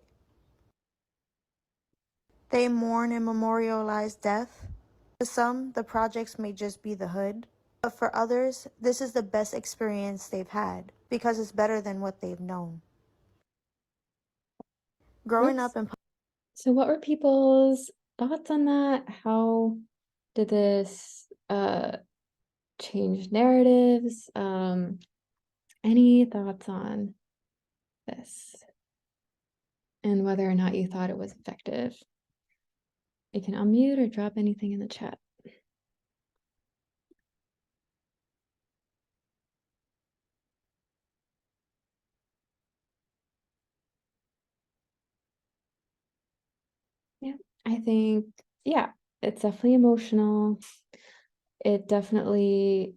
They mourn and memorialize death. To some, the projects may just be the hood, but for others, this is the best experience they've had because it's better than what they've known. Growing up in So what were people's thoughts on that? How did this change narratives? Any thoughts on this and whether or not you thought it was effective? You can unmute or drop anything in the chat. Yeah, I think, yeah, it's definitely emotional. It definitely,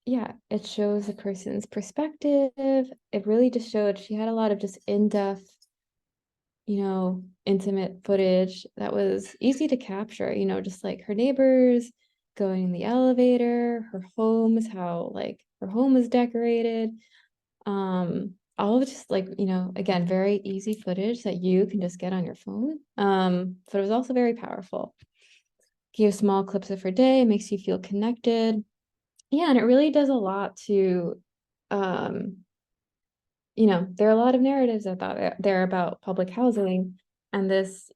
yeah, it shows a person's perspective. It really just showed she had a lot of just in-depth, intimate footage that was easy to capture, just like her neighbors going in the elevator, her homes, how like her home was decorated. All of it just like, again, very easy footage that you can just get on your phone. But it was also very powerful. Give small clips of her day, makes you feel connected. Yeah, and it really does a lot to there are a lot of narratives about there about public housing, and this,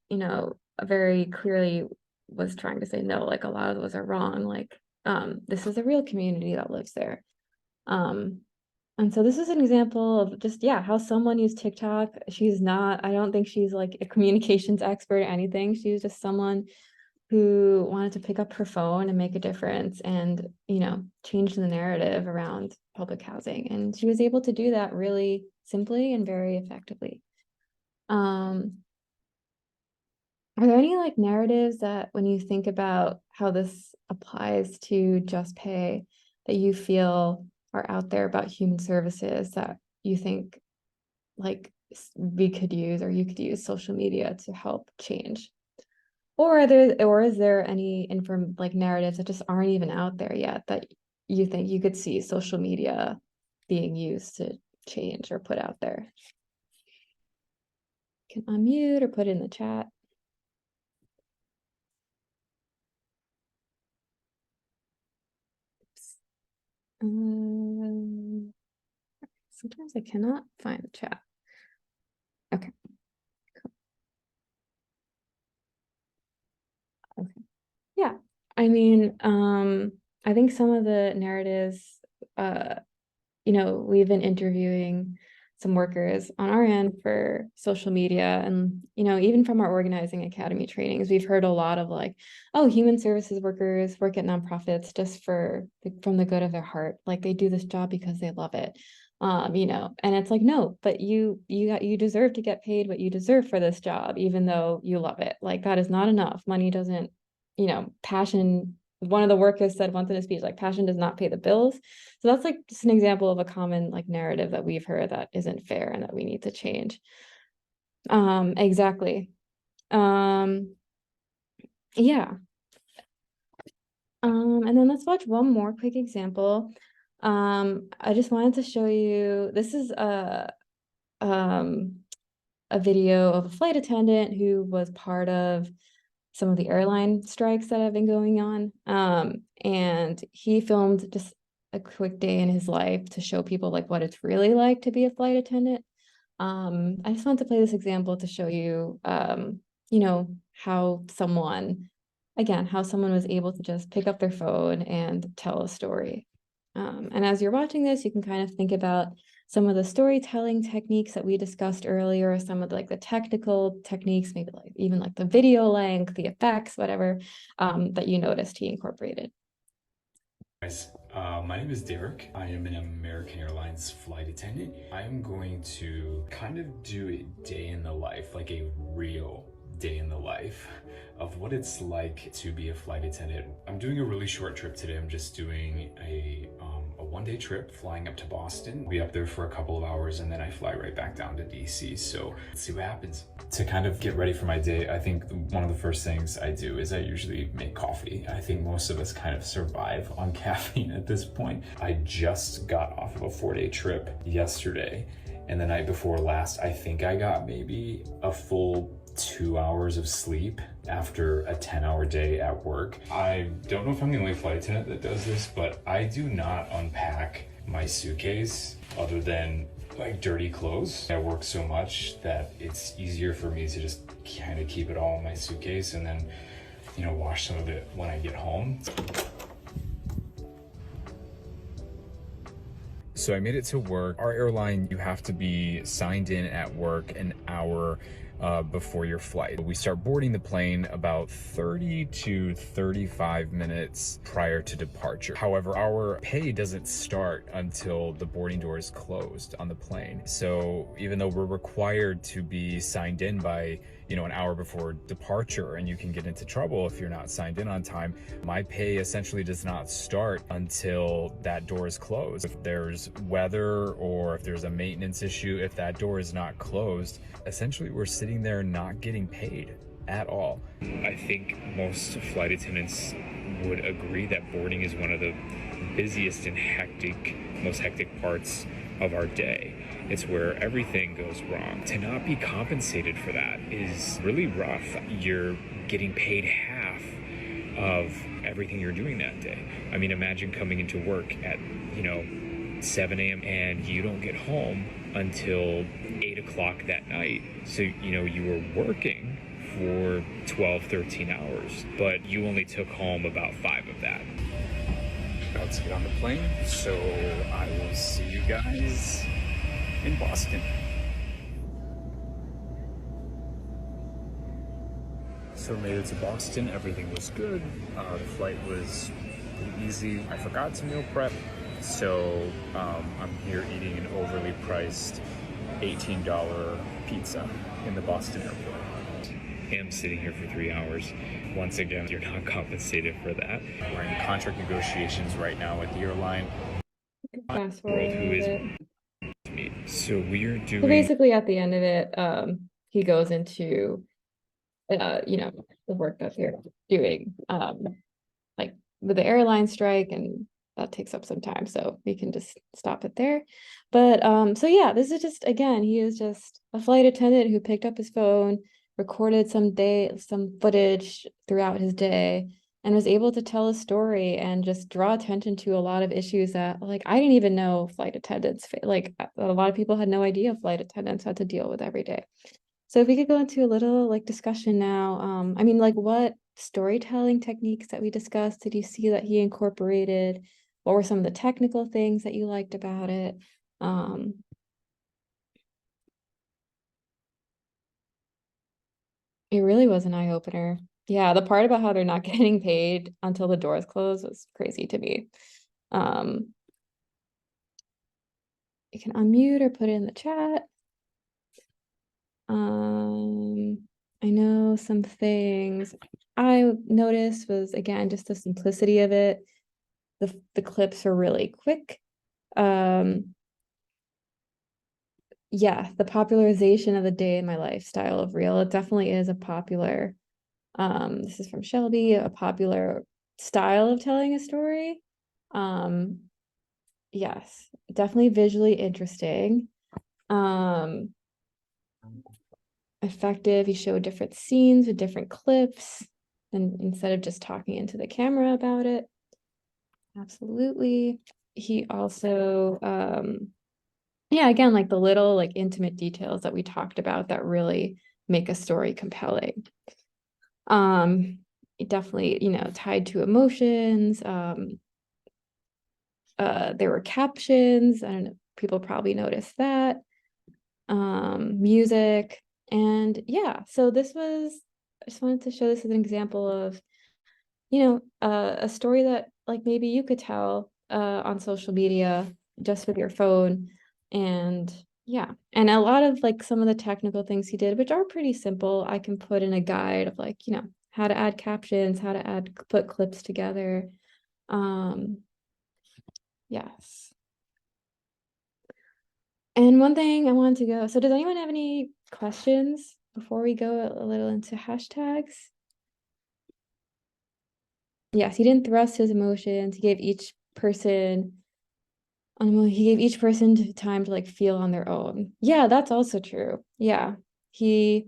very clearly was trying to say, no, like a lot of those are wrong. Like, this is a real community that lives there. And so this is an example of just, yeah, how someone used TikTok. I don't think she's like a communications expert or anything. She's just someone who wanted to pick up her phone and make a difference and, change the narrative around public housing. And she was able to do that really simply and very effectively. Are there any like narratives that when you think about how this applies to just pay that you feel are out there about human services that you think like we could use or you could use social media to help change? Or is there any like narratives that just aren't even out there yet that you think you could see social media being used to change or put out there? You can unmute or put it in the chat. Sometimes I cannot find the chat. Okay. Cool. Okay. Yeah. I mean, I think some of the narratives, we've been interviewing some workers on our end for social media, and even from our organizing academy trainings, we've heard a lot of like, oh, human services workers work at nonprofits just from the good of their heart, like they do this job because they love it. And it's like, no, but you deserve to get paid what you deserve for this job, even though you love it. Like that is not enough. Money doesn't, passion. One of the workers said once in a speech, like passion does not pay the bills. So that's like just an example of a common like narrative that we've heard that isn't fair and that we need to change. Exactly. Yeah. And then let's watch one more quick example. I just wanted to show you, this is a video of a flight attendant who was part of some of the airline strikes that have been going on. And he filmed just a quick day in his life to show people like what it's really like to be a flight attendant. I just wanted to play this example to show you, how someone was able to just pick up their phone and tell a story. And as you're watching this, you can kind of think about some of the storytelling techniques that we discussed earlier, some of the technical techniques, maybe like even like the video length, the effects, whatever, that you noticed he incorporated. Guys, my name is Derek. I am an American Airlines flight attendant. I am going to kind of do a day in the life, like a real day in the life of what it's like to be a flight attendant. I'm doing a really short trip today. I'm just doing a one-day trip flying up to Boston. I'll be up there for a couple of hours and then I fly right back down to DC. So let's see what happens. To kind of get ready for my day, I think one of the first things I do is I usually make coffee. I think most of us kind of survive on caffeine at this point. I just got off of a 4-day trip yesterday, and the night before last, I think I got maybe a full 2 hours of sleep after a 10-hour day at work. I don't know if I'm the only flight attendant that does this, but I do not unpack my suitcase other than like dirty clothes. I work so much that it's easier for me to just kind of keep it all in my suitcase and then, wash some of it when I get home. So I made it to work. Our airline, you have to be signed in at work an hour before your flight. We start boarding the plane about 30 to 35 minutes prior to departure. However, our pay doesn't start until the boarding door is closed on the plane. So even though we're required to be signed in by an hour before departure, and you can get into trouble if you're not signed in on time, my pay essentially does not start until that door is closed. If there's weather or if there's a maintenance issue, if that door is not closed, essentially we're sitting there not getting paid at all. I think most flight attendants would agree that boarding is one of the busiest and most hectic parts of our day. It's where everything goes wrong. To not be compensated for that is really rough. You're getting paid half of everything you're doing that day. I mean, imagine coming into work at, 7 a.m. and you don't get home until 8 o'clock that night. So, you were working for 12, 13 hours, but you only took home about 5 of that. About to get on the plane, so I will see you guys in Boston. So made it to Boston, everything was good. The flight was pretty easy. I forgot to meal prep, So I'm here eating an overly priced $18 pizza in the Boston airport. I'm sitting here for 3 hours. Once again, you're not compensated for that. We're in contract negotiations right now with the airline. Fast forward a Who little is bit. me? So we are So doing. basically at the end of it, he goes into you know, the work that they're doing, like with the airline strike, and that takes up some time, so we can just stop it there. But so yeah, this is just, again, he is just a flight attendant who picked up his phone, recorded some footage throughout his day, and was able to tell a story and just draw attention to a lot of issues that, like, I didn't even know flight attendants like a lot of people had no idea flight attendants had to deal with every day. So if we could go into a little like discussion now, I mean, like, what storytelling techniques that we discussed did you see that he incorporated? What were some of the technical things that you liked about it? It really was an eye opener. Yeah, the part about how they're not getting paid until the doors close was crazy to me. Um, you can unmute or put it in the chat. I know some things I noticed was, again, just the simplicity of it. The clips are really quick. Yeah, the popularization of the day in my lifestyle of Reel, it definitely is a popular, this is from Shelby, a popular style of telling a story. Yes, definitely visually interesting. Effective. He showed different scenes with different clips, and instead of just talking into the camera about it. Absolutely. He also, yeah, again, like the little like intimate details that we talked about that really make a story compelling. It definitely, you know, tied to emotions. There were captions. I don't know, people probably noticed that. Music. And yeah, so I just wanted to show this as an example of, you know, a story that like maybe you could tell on social media just with your phone. And yeah, and a lot of like some of the technical things he did, which are pretty simple, I can put in a guide of like, you know, how to add captions, how to put clips together. Yes. And one thing I wanted to go, so does anyone have any questions before we go a little into hashtags? Yes, he didn't thrust his emotions. He gave each person time to like feel on their own. Yeah, that's also true. Yeah. He,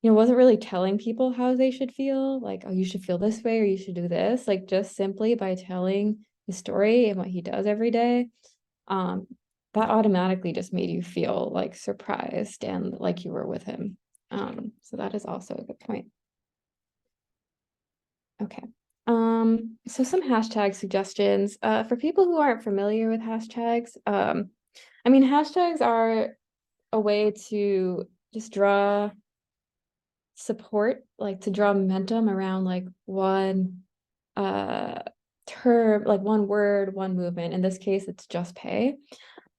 you know, wasn't really telling people how they should feel, like, oh, you should feel this way or you should do this. Like just simply by telling his story and what he does every day, um, that automatically just made you feel like surprised and like you were with him. So that is also a good point. Okay. So some hashtag suggestions. For people who aren't familiar with hashtags, I mean, hashtags are a way to just draw support, like to draw momentum around like one term, like one word, one movement. In this case, it's just pay.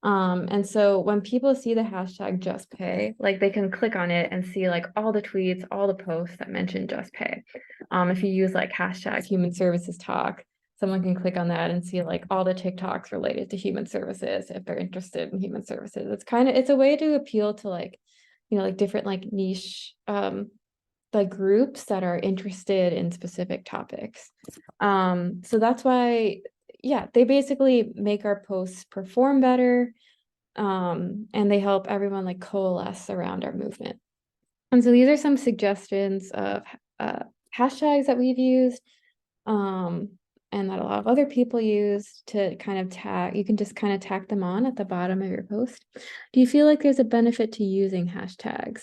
And so when people see the hashtag just pay, like they can click on it and see like all the tweets, all the posts that mention just pay. If you use like hashtag human services talk, someone can click on that and see like all the TikToks related to human services if they're interested in human services. It's a way to appeal to like, you know, like different like niche like groups that are interested in specific topics. So that's why, yeah, they basically make our posts perform better, and they help everyone like coalesce around our movement. And so these are some suggestions of hashtags that we've used, and that a lot of other people use to kind of tag. You can just kind of tack them on at the bottom of your post. Do you feel like there's a benefit to using hashtags?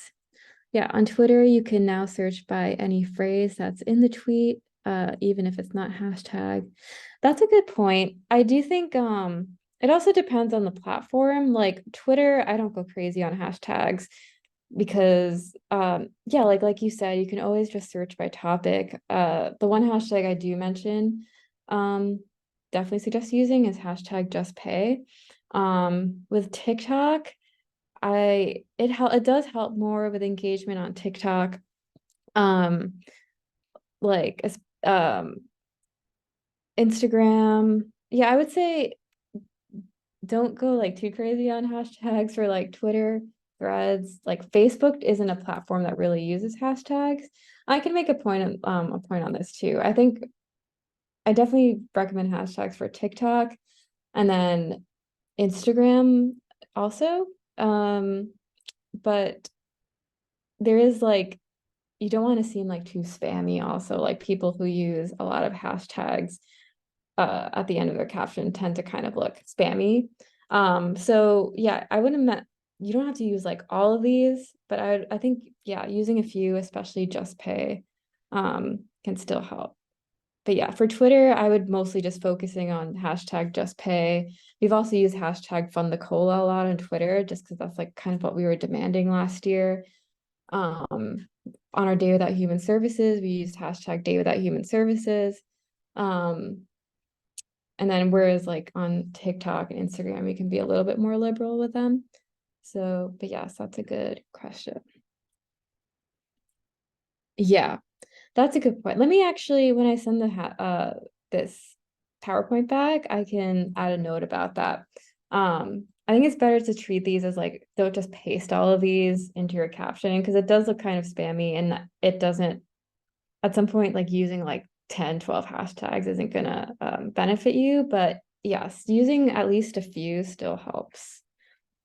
Yeah, on Twitter, you can now search by any phrase that's in the tweet, even if it's not hashtag. That's a good point. I do think it also depends on the platform. Like Twitter, I don't go crazy on hashtags because yeah, like you said, you can always just search by topic. The one hashtag I do mention, definitely suggest using is hashtag JustPay. With TikTok, it does help more with engagement on TikTok. Like Instagram. Yeah, I would say don't go like too crazy on hashtags for like Twitter, Threads. Like Facebook isn't a platform that really uses hashtags. I can make a point on this too. I think I definitely recommend hashtags for TikTok and then Instagram also. But there is like you don't want to seem like too spammy also. Like people who use a lot of hashtags at the end of their caption tend to kind of look spammy. So yeah, I wouldn't you don't have to use like all of these, but I think yeah, using a few, especially JustPay, can still help. But yeah, for Twitter, I would mostly just focusing on hashtag JustPay. We've also used hashtag Fund the Cola a lot on Twitter, just because that's like kind of what we were demanding last year. On our Day Without Human Services, we used hashtag Day Without Human Services. And then whereas like on TikTok and Instagram, we can be a little bit more liberal with them. So, but yes, that's a good question. Yeah, that's a good point. Let me actually, when I send this PowerPoint back, I can add a note about that. I think it's better to treat these as like, don't just paste all of these into your captioning because it does look kind of spammy and it doesn't, at some point, like using like 10, 12 hashtags isn't gonna benefit you, but yes, using at least a few still helps.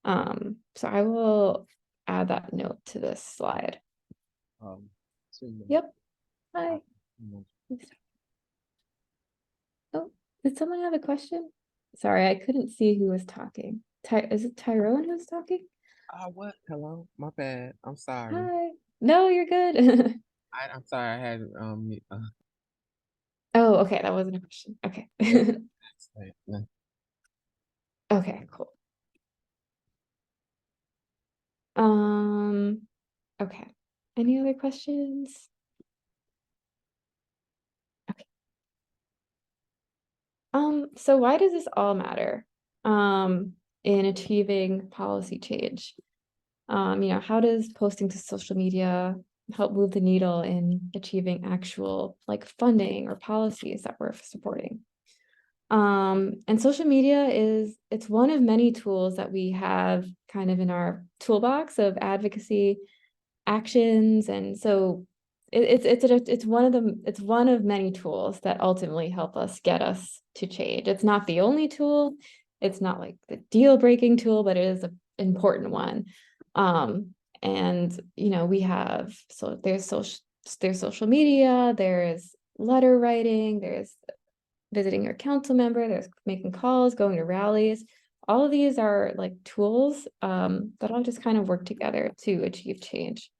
So I will add that note to this slide. Yep. Hi. Oh, did someone have a question? Sorry, I couldn't see who was talking. Is it Tyrone who's talking? What? Hello? My bad. I'm sorry. Hi. No, you're good. I'm sorry. I had Oh, okay, that wasn't a question. Okay. accident. Okay, cool. Um, okay. Any other questions? Okay. So why does this all matter in achieving policy change? How does posting to social media help move the needle in achieving actual like funding or policies that we're supporting? And social media it's one of many tools that we have kind of in our toolbox of advocacy actions. And so it's one of many tools that ultimately help us get us to change. It's not the only tool. It's not like the deal breaking tool, but it is an important one. And we have there's social media, there's letter writing, there's visiting your council member, there's making calls, going to rallies. All of these are like tools that all just kind of work together to achieve change.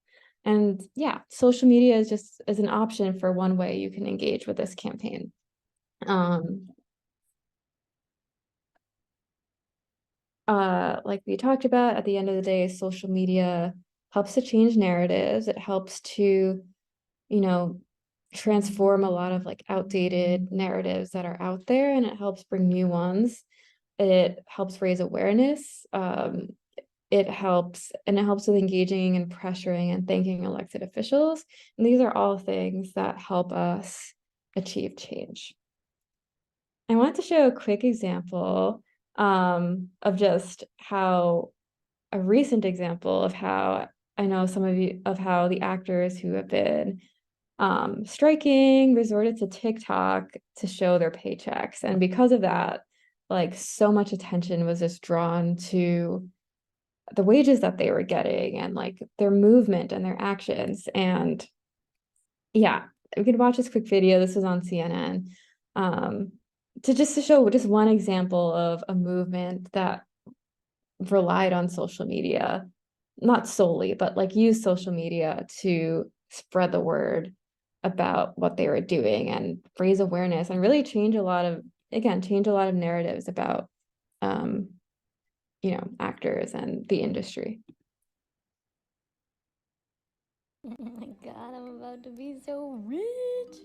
And yeah, social media is an option for one way you can engage with this campaign. Like we talked about, at the end of the day, social media helps to change narratives. It helps to, transform a lot of like outdated narratives that are out there, and it helps bring new ones. It helps raise awareness. It helps with engaging and pressuring and thanking elected officials. And these are all things that help us achieve change. I want to show a quick example of just how a recent example of how I know some of you of how the actors who have been striking resorted to TikTok to show their paychecks. And because of that, like so much attention was just drawn to the wages that they were getting and like their movement and their actions. And yeah, we could watch this quick video. This was on CNN. To show just one example of a movement that relied on social media, not solely, but like use social media to spread the word about what they were doing and raise awareness and really change a lot of narratives about actors and the industry. Oh my god, I'm about to be so rich.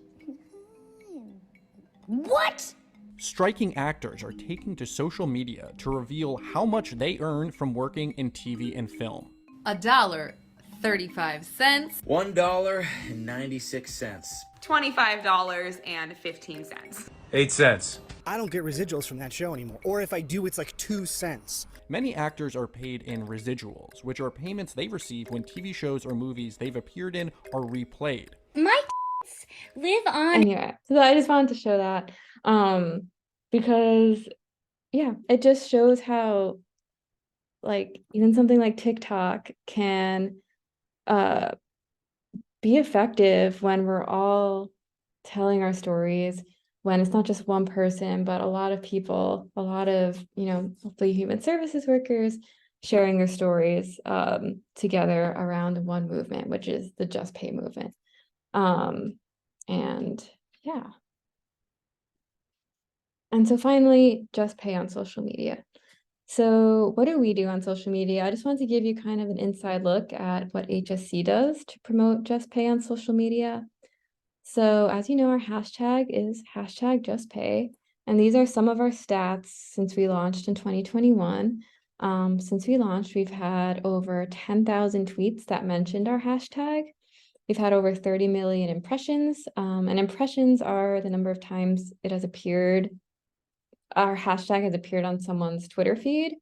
What? Striking actors are taking to social media to reveal how much they earn from working in TV and film. $1.35. $1.96. $25.15. 8 cents. I don't get residuals from that show anymore. Or if I do, it's like 2 cents. Many actors are paid in residuals, which are payments they receive when TV shows or movies they've appeared in are replayed. My live on. Anyway, so I just wanted to show that because yeah, it just shows how like even something like TikTok can be effective when we're all telling our stories, when it's not just one person, but a lot of people, a lot of, hopefully human services workers sharing their stories together around one movement, which is the Just Pay movement. And yeah. And so finally, Just Pay on social media. So what do we do on social media? I just wanted to give you kind of an inside look at what HSC does to promote Just Pay on social media. So as you know, our hashtag is #JustPay, and these are some of our stats since we launched in 2021. Since we launched, we've had over 10,000 tweets that mentioned our hashtag. We've had over 30 million impressions, and impressions are the number of times it has appeared. Our hashtag has appeared on someone's Twitter feed.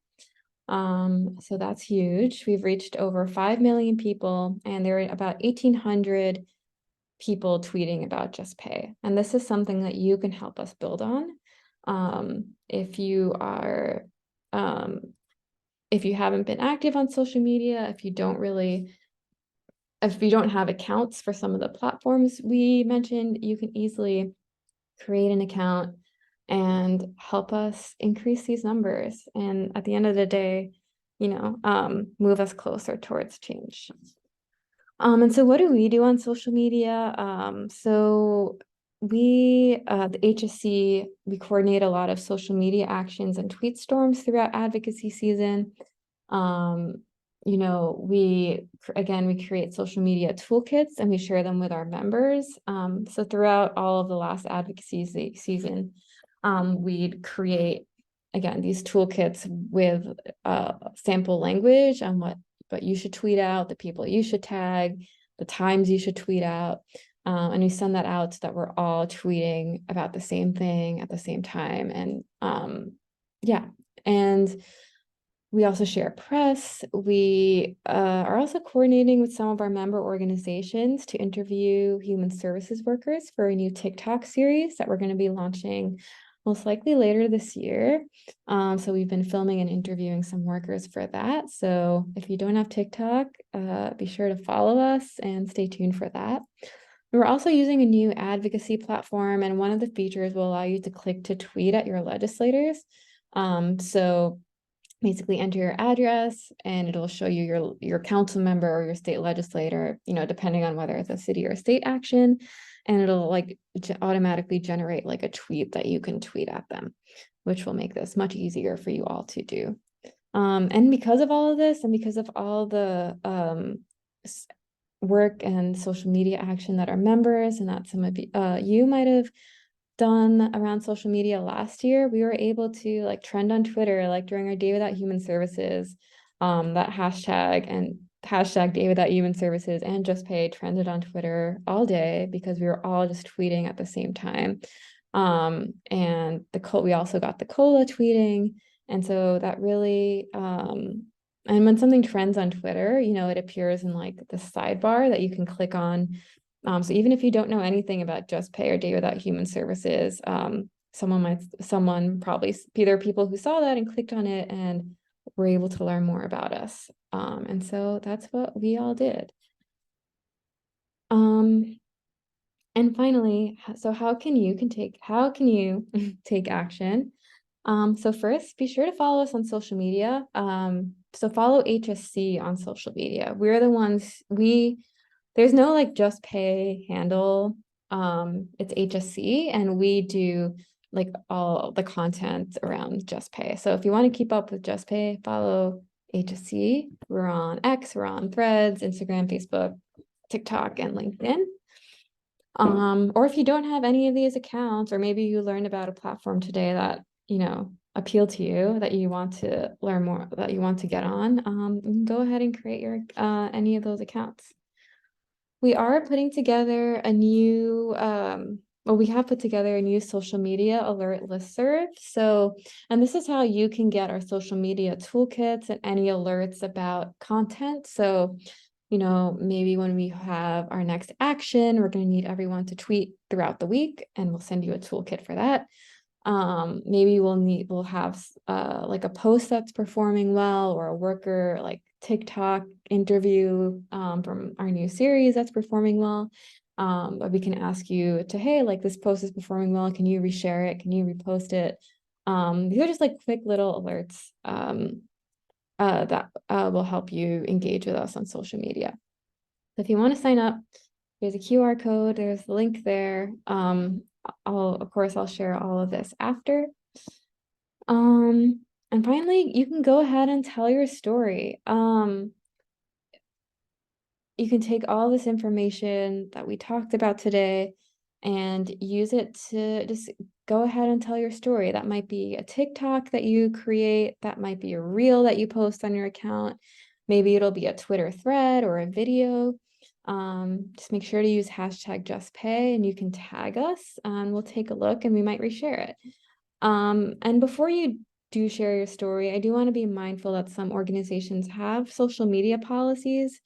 So that's huge. We've reached over 5 million people, and there are about 1,800 people tweeting about Just Pay. And this is something that you can help us build on. If you haven't been active on social media, if you don't have accounts for some of the platforms we mentioned, you can easily create an account and help us increase these numbers. And at the end of the day, move us closer towards change. And so what do we do on social media? So we, the HSC, we coordinate a lot of social media actions and tweet storms throughout advocacy season. We create social media toolkits and we share them with our members. So throughout all of the last advocacy season, we'd create, again, these toolkits with sample language on what you should tweet out, the people you should tag, the times you should tweet out. And we send that out so that we're all tweeting about the same thing at the same time. And and we also share press. We are also coordinating with some of our member organizations to interview human services workers for a new TikTok series that we're going to be launching most likely later this year. So we've been filming and interviewing some workers for that. So if you don't have TikTok, be sure to follow us and stay tuned for that. We're also using a new advocacy platform, and one of the features will allow you to click to tweet at your legislators. So basically enter your address and it'll show you your council member or your state legislator, depending on whether it's a city or state action. And it'll automatically generate a tweet that you can tweet at them, which will make this much easier for you all to do. And because of all of this, and because of all the work and social media action that our members and that some of you might have done around social media last year, we were able to trend on Twitter, during our Day Without Human Services, that hashtag Day Without Human Services and Just Pay trended on Twitter all day because we were all just tweeting at the same time. And we also got the COLA tweeting. And so that really, and when something trends on Twitter, it appears in the sidebar that you can click on. So even if you don't know anything about Just Pay or Day Without Human Services, someone probably, there are people who saw that and clicked on it and were able to learn more about us. And so that's what we all did. And finally, so how can you take action? So first, be sure to follow us on social media. So follow HSC on social media. We're the ones, there's no Just Pay handle. It's HSC, and we do all the content around Just Pay. So if you want to keep up with Just Pay, follow HSC. We're on X, we're on Threads, Instagram, Facebook, TikTok, and LinkedIn. Or if you don't have any of these accounts, or maybe you learned about a platform today that, appeal to you, that you want to learn more, that you want to get on, you can go ahead and create your any of those accounts. We are putting together a new, well, we have put together a new social media alert listserv. So, and this is how you can get our social media toolkits and any alerts about content. So, maybe when we have our next action, we're going to need everyone to tweet throughout the week, and we'll send you a toolkit for that. Maybe we'll have like a post that's performing well, or a worker like TikTok interview from our new series that's performing well. But we can ask you to, hey, like this post is performing well, can you reshare it, can you repost it? These are just like quick little alerts that will help you engage with us on social media. So if you want to sign up, there's a QR code, there's the link there. Of course, I'll share all of this after. And finally, you can go ahead and tell your story. You can take all this information that we talked about today and use it to just go ahead and tell your story. That might be a TikTok that you create, that might be a reel that you post on your account. Maybe it'll be a Twitter thread or a video. Just make sure to use hashtag JustPay, and you can tag us and we'll take a look and we might reshare it. And before you do share your story, I do want to be mindful that some organizations have social media policies.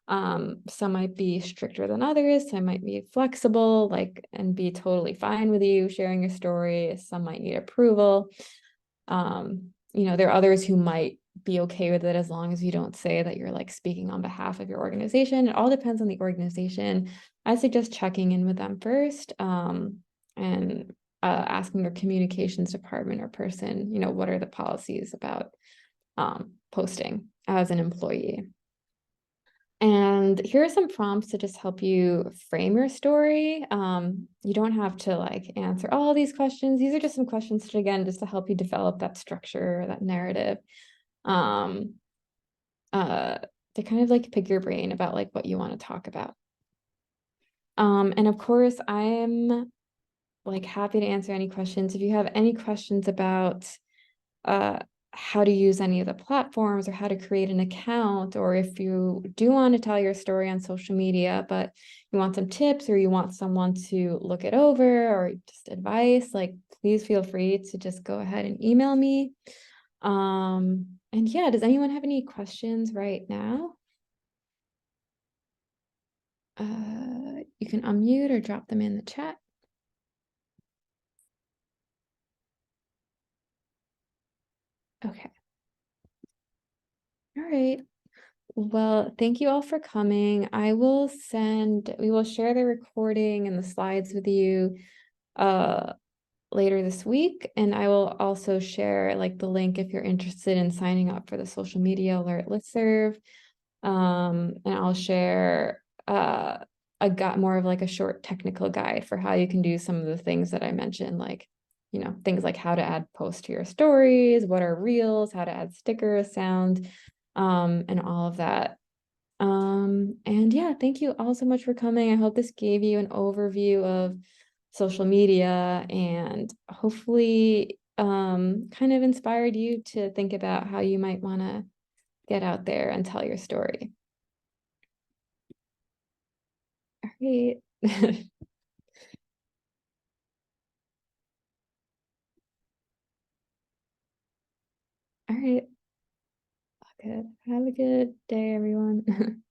Some might be stricter than others, some might be flexible, and be totally fine with you sharing your story. Some might need approval. There are others who might be okay with it as long as you don't say that you're like speaking on behalf of your organization. It all depends on the organization. I suggest checking in with them first, and asking their communications department or person, what are the policies about posting as an employee. And here are some prompts to just help you frame your story. You don't have to answer all these questions. These are just some questions to, again, just to help you develop that structure, that narrative. To kind of pick your brain about what you want to talk about. And of course, I am happy to answer any questions. If you have any questions about how to use any of the platforms or how to create an account, or if you do want to tell your story on social media, but you want some tips or you want someone to look it over or just advice, please feel free to just go ahead and email me. And yeah, does anyone have any questions right now? You can unmute or drop them in the chat. Okay. All right. Well, thank you all for coming. We will share the recording and the slides with you later this week. And I will also share the link if you're interested in signing up for the social media alert listserv. And I'll share more of a short technical guide for how you can do some of the things that I mentioned, things like how to add posts to your stories, what are reels, how to add stickers, sound, and all of that. And yeah, thank you all so much for coming. I hope this gave you an overview of social media and hopefully kind of inspired you to think about how you might want to get out there and tell your story. All right. All right. Good. Have a good day, everyone.